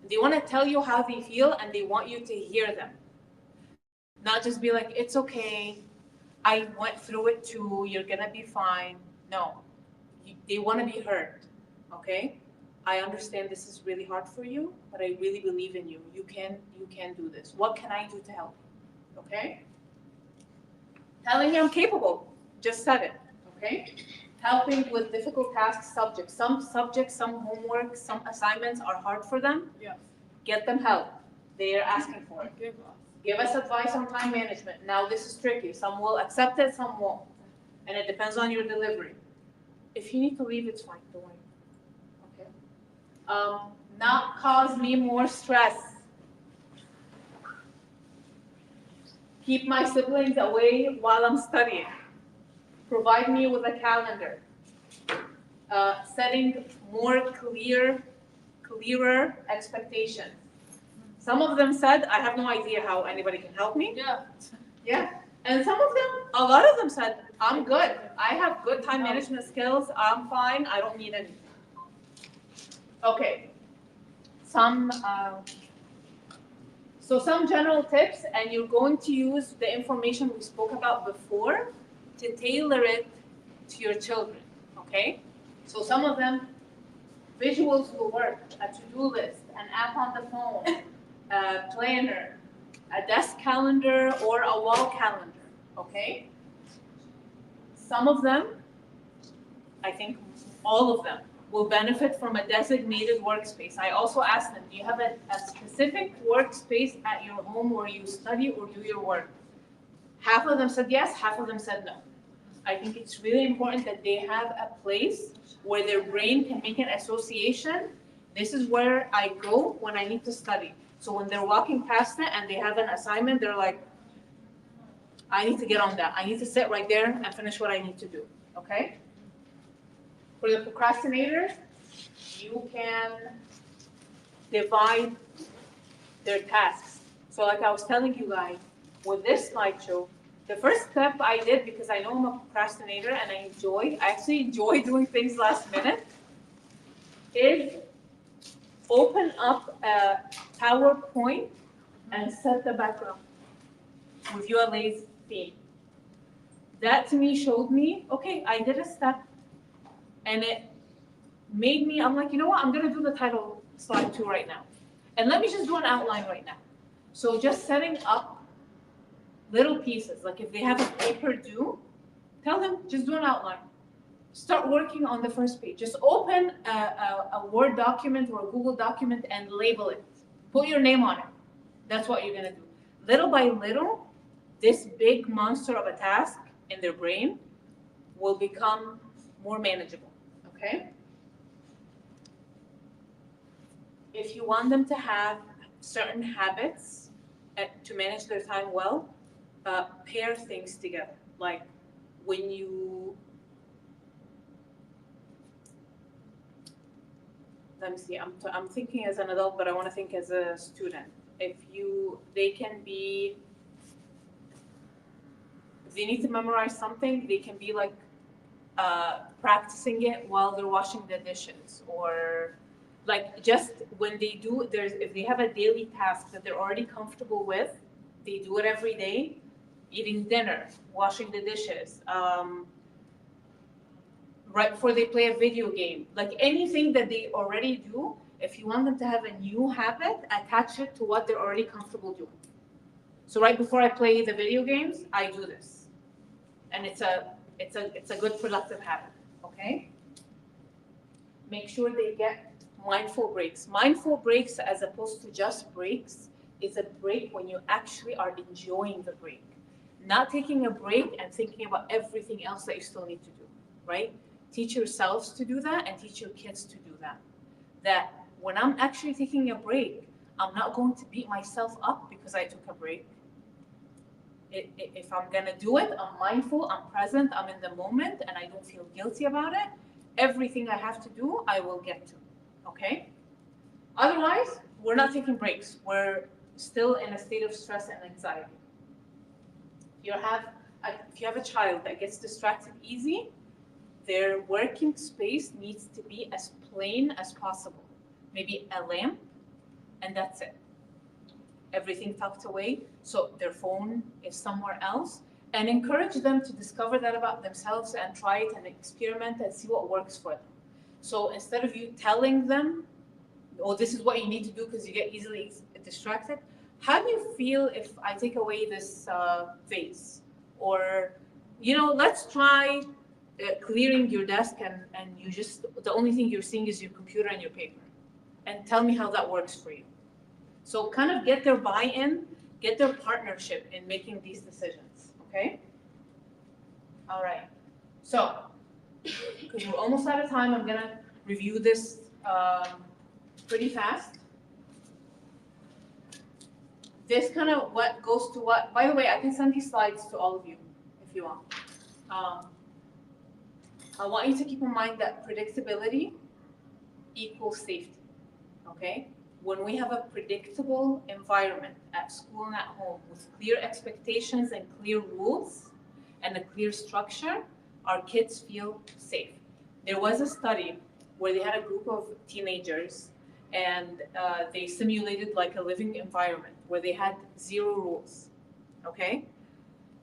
They want to tell you how they feel and they want you to hear them. Not just be like, it's okay. I went through it too. You're going to be fine. No. They want to be heard. Okay? I understand this is really hard for you, but I really believe in you. You can do this. What can I do to help? Okay? Telling you I'm capable. Just said it. Okay? Helping with difficult tasks, subjects. Some subjects, some homework, some assignments are hard for them. Yes. Get them help. They are asking for it. Give us advice on time management. Now this is tricky. Some will accept it, some won't. And it depends on your delivery. If you need to leave, it's fine. Don't worry. Okay. Not cause me more stress. Keep my siblings away while I'm studying. Provide me with a calendar. Setting more clearer expectations. Some of them said, I have no idea how anybody can help me. Yeah. Yeah. And some of them, a lot of them said, I'm good. I have good time management skills. I'm fine. I don't need anything. Okay. Some general tips, and you're going to use the information we spoke about before to tailor it to your children, okay? So some of them, visuals will work, a to-do list, an app on the phone, a planner, a desk calendar, or a wall calendar, okay? Some of them, I think all of them, will benefit from a designated workspace. I also asked them, do you have a specific workspace at your home where you study or do your work? Half of them said yes, half of them said no. I think it's really important that they have a place where their brain can make an association. This is where I go when I need to study. So when they're walking past it and they have an assignment, they're like, I need to get on that. I need to sit right there and finish what I need to do, okay? For the procrastinators, you can divide their tasks. So like I was telling you guys, with this slideshow, the first step I did, because I know I'm a procrastinator and I actually enjoy doing things last minute, is open up a PowerPoint and set the background with ULA's theme. That to me showed me, okay, I did a step, and it made me, I'm like, you know what, I'm gonna do the title slide 2 right now. And let me just do an outline right now. So just setting up little pieces, like if they have a paper due, tell them, just do an outline. Start working on the first page. Just open a Word document or a Google document and label it. Put your name on it. That's what you're gonna do. Little by little, this big monster of a task in their brain will become more manageable, okay? If you want them to have certain habits to manage their time well, pair things together. Like when you, let me see, I'm thinking as an adult, but I want to think as a student. They can be, if they need to memorize something, they can be like practicing it while they're washing the dishes, or like just when they do, if they have a daily task that they're already comfortable with, they do it every day, eating dinner, washing the dishes, right before they play a video game, like anything that they already do. If you want them to have a new habit, attach it to what they're already comfortable doing. So right before I play the video games, I do this, and it's a good productive habit. Okay. Make sure they get mindful breaks. Mindful breaks, as opposed to just breaks, is a break when you actually are enjoying the break, not taking a break and thinking about everything else that you still need to do. Right? Teach yourselves to do that, and teach your kids to do that. That when I'm actually taking a break, I'm not going to beat myself up because I took a break. If I'm gonna do it, I'm mindful, I'm present, I'm in the moment, and I don't feel guilty about it. Everything I have to do, I will get to. Okay? Otherwise, we're not taking breaks. We're still in a state of stress and anxiety. If you have a child that gets distracted easy, their working space needs to be as plain as possible. Maybe a lamp, and that's it. Everything tucked away, so their phone is somewhere else, and encourage them to discover that about themselves and try it and experiment and see what works for them. So instead of you telling them, oh, this is what you need to do because you get easily distracted, how do you feel if I take away this vase? Or, let's try clearing your desk and you just, the only thing you're seeing is your computer and your paper. And tell me how that works for you. So kind of get their buy-in, get their partnership in making these decisions, okay? All right. So, because we're almost out of time, I'm gonna review this pretty fast. This kind of what goes to what, by the way, I can send these slides to all of you if you want. I want you to keep in mind that predictability equals safety, okay? When we have a predictable environment at school and at home with clear expectations and clear rules and a clear structure, our kids feel safe. There was a study where they had a group of teenagers and they simulated like a living environment where they had 0 rules, okay?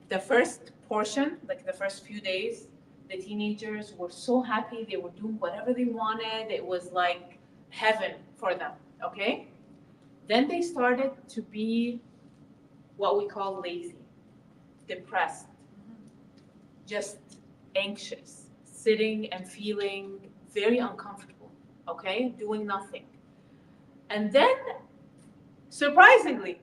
The first portion, like the first few days, the teenagers were so happy. They were doing whatever they wanted. It was like heaven for them, okay? Then they started to be what we call lazy, depressed, just anxious, sitting and feeling very uncomfortable, okay? Doing nothing. And then, surprisingly,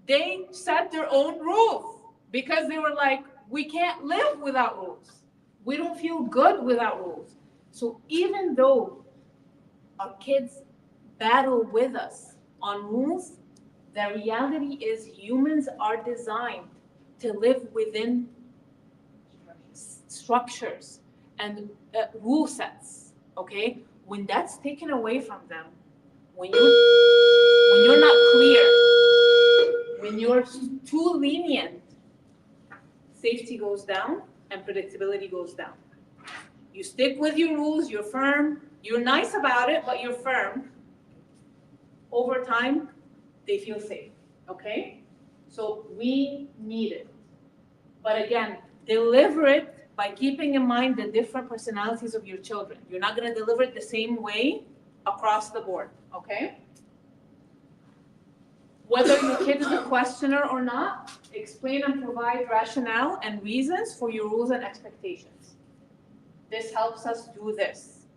they set their own rules because they were like, we can't live without rules. We don't feel good without rules. So even though our kids battle with us on rules, the reality is humans are designed to live within structures and rule sets, okay? When that's taken away from them, when you're not clear, when you're too lenient, safety goes down and predictability goes down. You stick with your rules, you're firm, you're nice about it, but you're firm. Over time, they feel safe, okay? So we need it. But again, deliver it by keeping in mind the different personalities of your children. You're not gonna deliver it the same way across the board, okay? Whether your kid is a questioner or not, explain and provide rationale and reasons for your rules and expectations. This helps us do this.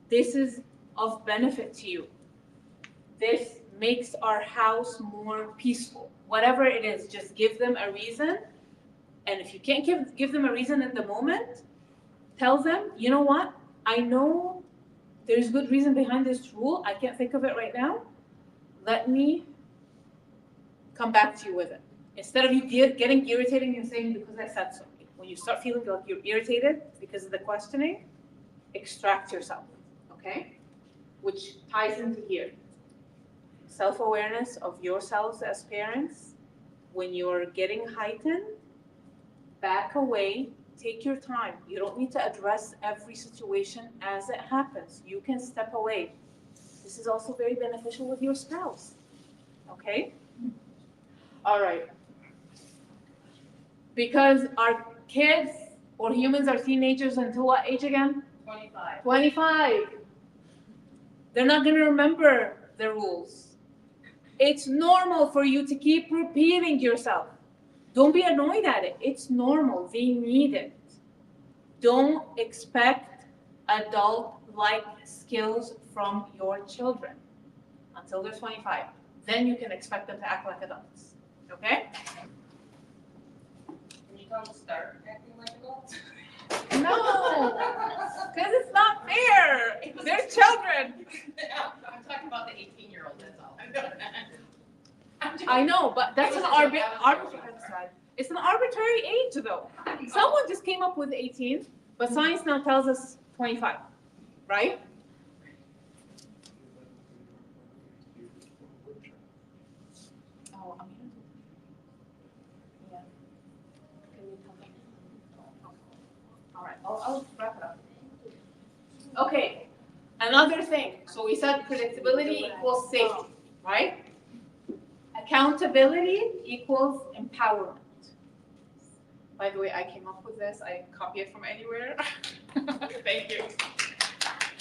This is of benefit to you. This makes our house more peaceful. Whatever it is, just give them a reason. And if you can't give them a reason in the moment, tell them, you know what? I know there's good reason behind this rule. I can't think of it right now. Let me come back to you with it. Instead of you getting irritated and saying, because I said so. when you start feeling like you're irritated because of the questioning, extract yourself, okay? Which ties into here. Self-awareness of yourselves as parents. When you're getting heightened, back away, take your time. You don't need to address every situation as it happens. You can step away. This is also very beneficial with your spouse, okay? All right. Because our kids or humans are teenagers until what age again? 25. 25. They're not going to remember the rules. It's normal for you to keep repeating yourself. Don't be annoyed at it. It's normal. They need it. Don't expect adult-like skills from your children until they're 25. Then you can expect them to act like adults. Okay? Can you tell them to start acting like adults? No, because it's not fair. They're children. I'm talking about the 18-year-old, that's all. I know, but that's an arbitrary. It's an arbitrary age, though. Someone just came up with 18, but science now tells us 25, right? Oh, I'm here. Yeah. Can you tell them? All right, I'll wrap it up. Okay, another thing. So we said predictability equals safety, right? Accountability equals empowerment. By the way, I came up with this. I copy it from anywhere. Thank you.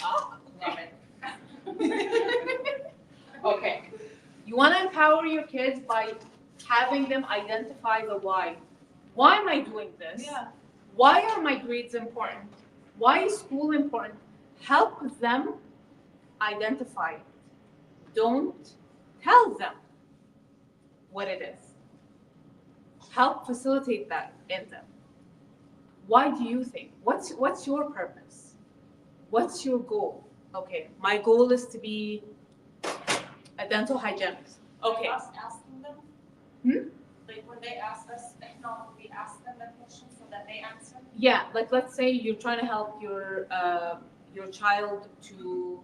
Oh, love it. Okay. You want to empower your kids by having them identify the why. Why am I doing this? Yeah. Why are my grades important? Why is school important? Help them identify it. Don't tell them what it is. Help facilitate that in them. Why do you think? What's your purpose? What's your goal? Okay, my goal is to be a dental hygienist. Okay. Us asking them? Like when they ask us, we ask them that question so that they answer? Yeah, like let's say you're trying to help your child to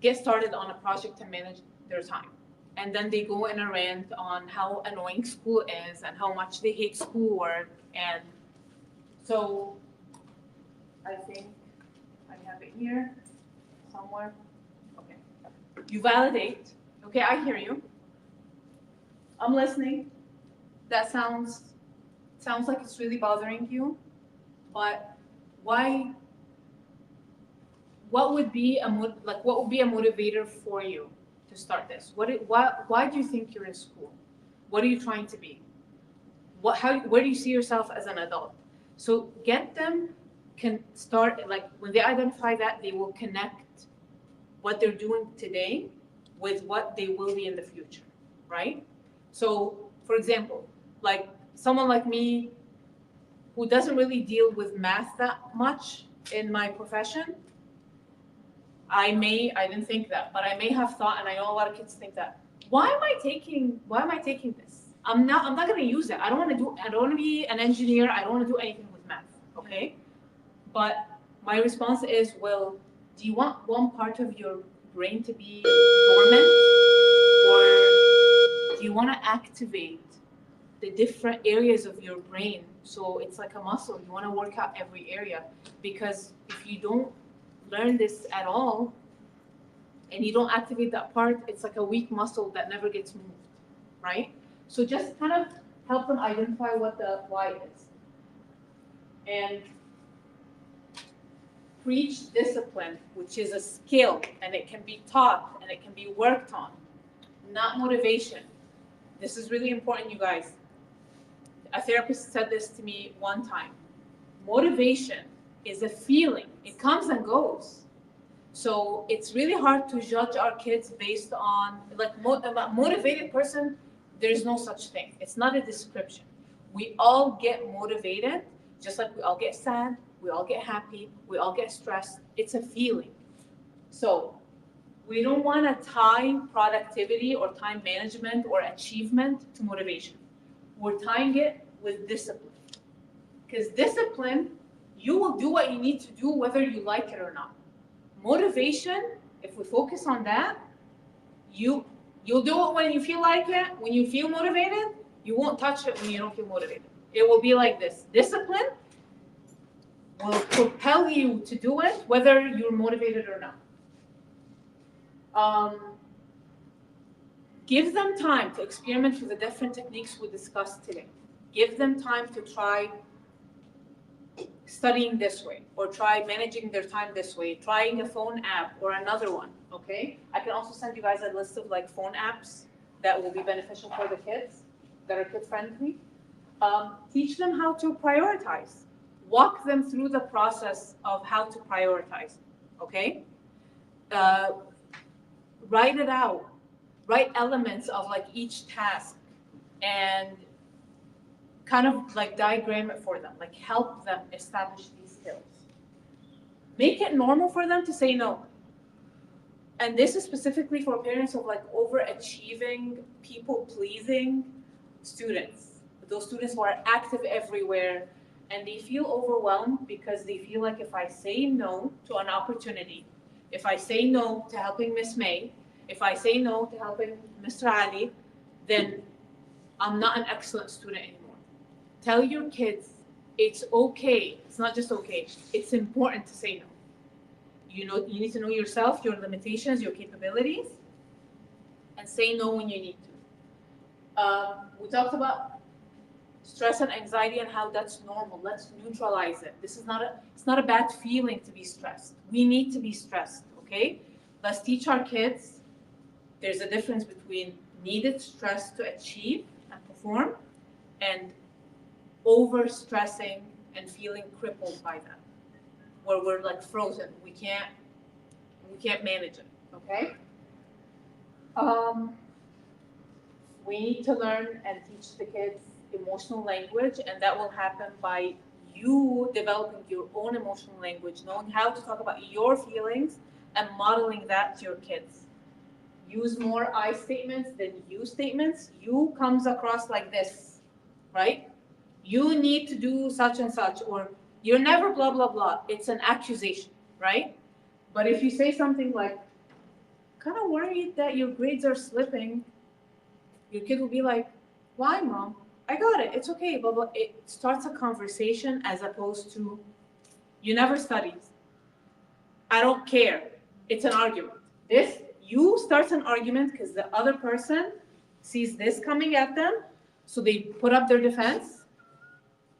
get started on a project to manage their time. And then they go in a rant on how annoying school is and how much they hate schoolwork. And so I think I have it here somewhere. Okay. You validate. Okay, I hear you. I'm listening. That sounds like it's really bothering you. But why? What would be a motivator for you to start this? Why do you think you're in school? What are you trying to be? Where do you see yourself as an adult? So get them can start, like when they identify that, they will connect what they're doing today with what they will be in the future, right? So for example, like someone like me who doesn't really deal with math that much in my profession, I didn't think that, but I may have thought, and I know a lot of kids think that, why am I taking this? I'm not gonna use it. I don't wanna be an engineer, I don't wanna do anything with math, okay? But my response is, well, do you want one part of your brain to be dormant? Or do you wanna activate the different areas of your brain? So it's like a muscle, you wanna work out every area. Because if you don't learn this at all, and you don't activate that part, it's like a weak muscle that never gets moved, right? So just kind of help them identify what the why is. And preach discipline, which is a skill, and it can be taught, and it can be worked on, not motivation. This is really important, you guys. A therapist said this to me one time. Motivation is a feeling. It comes and goes. So it's really hard to judge our kids based on, like, a motivated person, there's no such thing. It's not a description. We all get motivated, just like we all get sad, we all get happy, we all get stressed. It's a feeling. So we don't want to tie productivity or time management or achievement to motivation. We're tying it with discipline. Because discipline, you will do what you need to do whether you like it or not. Motivation, if we focus on that, you'll do it when you feel like it. When you feel motivated, you won't touch it when you don't feel motivated. It will be like this. Discipline will propel you to do it whether you're motivated or not. Give them time to experiment with the different techniques we discussed today. Give them time to try studying this way, or try managing their time this way, trying a phone app or another one, okay? I can also send you guys a list of like phone apps that will be beneficial for the kids, that are kid-friendly. Teach them how to prioritize. Walk them through the process of how to prioritize, okay? Write it out. Write elements of like each task and kind of like diagram it for them, like help them establish these skills. Make it normal for them to say no. And this is specifically for parents of like overachieving, people-pleasing students. Those students who are active everywhere and they feel overwhelmed because they feel like if I say no to an opportunity, if I say no to helping Miss May, if I say no to helping Mr. Ali, then I'm not an excellent student anymore. Tell your kids it's okay. It's not just okay. It's important to say no. You need to know yourself, your limitations, your capabilities, and say no when you need to. We talked about stress and anxiety and how that's normal. Let's neutralize it. It's not a bad feeling to be stressed. We need to be stressed, okay? Let's teach our kids there's a difference between needed stress to achieve and perform and over-stressing and feeling crippled by that, where we're like frozen. We can't manage it, okay? We need to learn and teach the kids emotional language, and that will happen by you developing your own emotional language, knowing how to talk about your feelings and modeling that to your kids. Use more I statements than you statements. You comes across like this, right? You need to do such and such, or you're never blah, blah, blah. It's an accusation, right? But if you say something like, kind of worried that your grades are slipping, your kid will be like, why, Mom? I got it. It's okay, blah, blah. It starts a conversation as opposed to, you never studied. I don't care. It's an argument. You start an argument because the other person sees this coming at them, so they put up their defense.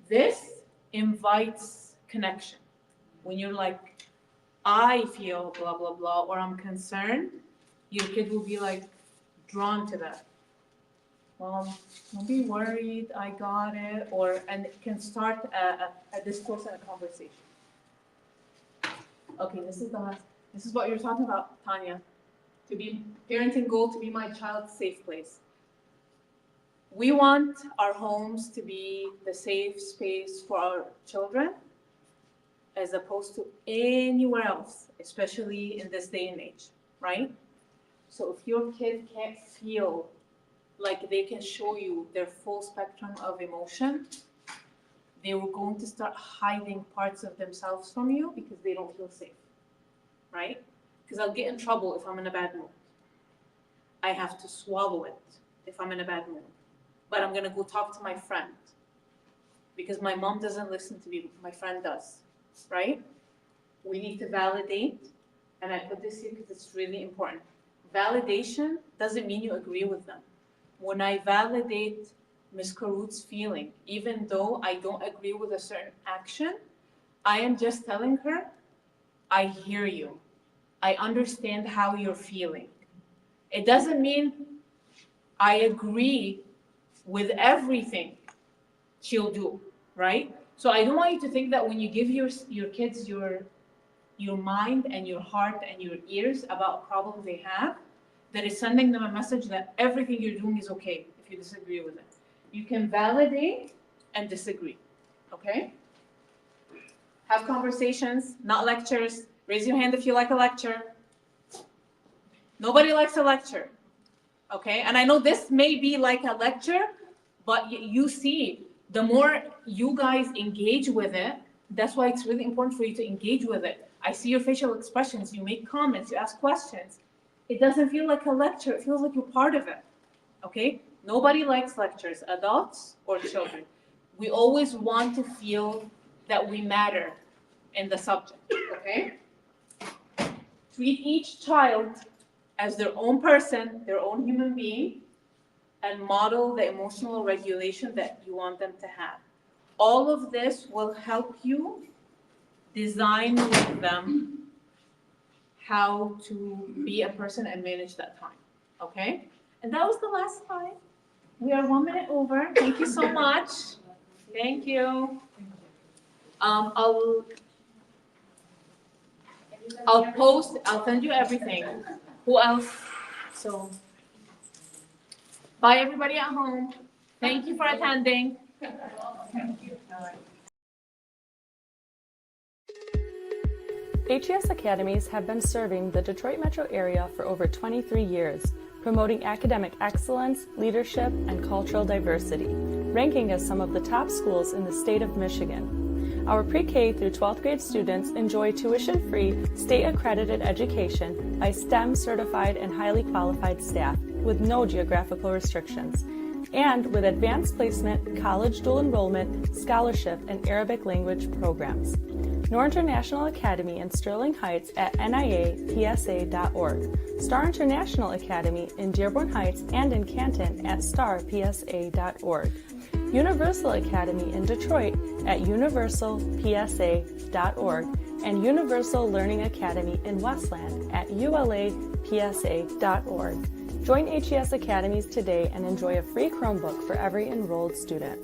This invites connection. When you're like, I feel blah, blah, blah, or I'm concerned, your kid will be like drawn to that. Well, don't be worried, I got it, and it can start a discourse and a conversation. Okay, this is what you're talking about, Tanya. To be parenting goal to be my child's safe place. We want our homes to be the safe space for our children as opposed to anywhere else, especially in this day and age, right? So if your kid can't feel like they can show you their full spectrum of emotion, they were going to start hiding parts of themselves from you because they don't feel safe, right? Because I'll get in trouble if I'm in a bad mood. I have to swallow it if I'm in a bad mood. But I'm gonna go talk to my friend because my mom doesn't listen to me, my friend does, right? We need to validate, and I put this here because it's really important. Validation doesn't mean you agree with them. When I validate Ms. Karut's feeling, even though I don't agree with a certain action, I am just telling her, I hear you. I understand how you're feeling. It doesn't mean I agree with everything she'll do, right? So I don't want you to think that when you give your kids your mind and your heart and your ears about problems they have, that is sending them a message that everything you're doing is okay if you disagree with it. You can validate and disagree, okay? Have conversations, not lectures. Raise your hand if you like a lecture. Nobody likes a lecture, okay? And I know this may be like a lecture, but you see, The more you guys engage with it, that's why it's really important for you to engage with it. I see your facial expressions, you make comments, you ask questions. It doesn't feel like a lecture, it feels like you're part of it, okay? Nobody likes lectures, adults or children. We always want to feel that we matter in the subject, okay? Treat each child as their own person, their own human being, and model the emotional regulation that you want them to have. All of this will help you design with them how to be a person and manage that time, okay? And that was the last slide. We are 1 minute over. Thank you so much. Thank you. I'll send you everything. Who else? So, bye everybody at home. Thank you for attending. HES Academies have been serving the Detroit metro area for over 23 years, promoting academic excellence, leadership, and cultural diversity, ranking as some of the top schools in the state of Michigan. Our pre-K through 12th grade students enjoy tuition-free, state-accredited education by STEM certified and highly qualified staff with no geographical restrictions, and with advanced placement, college dual enrollment, scholarship, and Arabic language programs. Noor International Academy in Sterling Heights at niapsa.org, Star International Academy in Dearborn Heights and in Canton at starpsa.org, Universal Academy in Detroit at universalpsa.org, and Universal Learning Academy in Westland at ulapsa.org. Join HES Academies today and enjoy a free Chromebook for every enrolled student.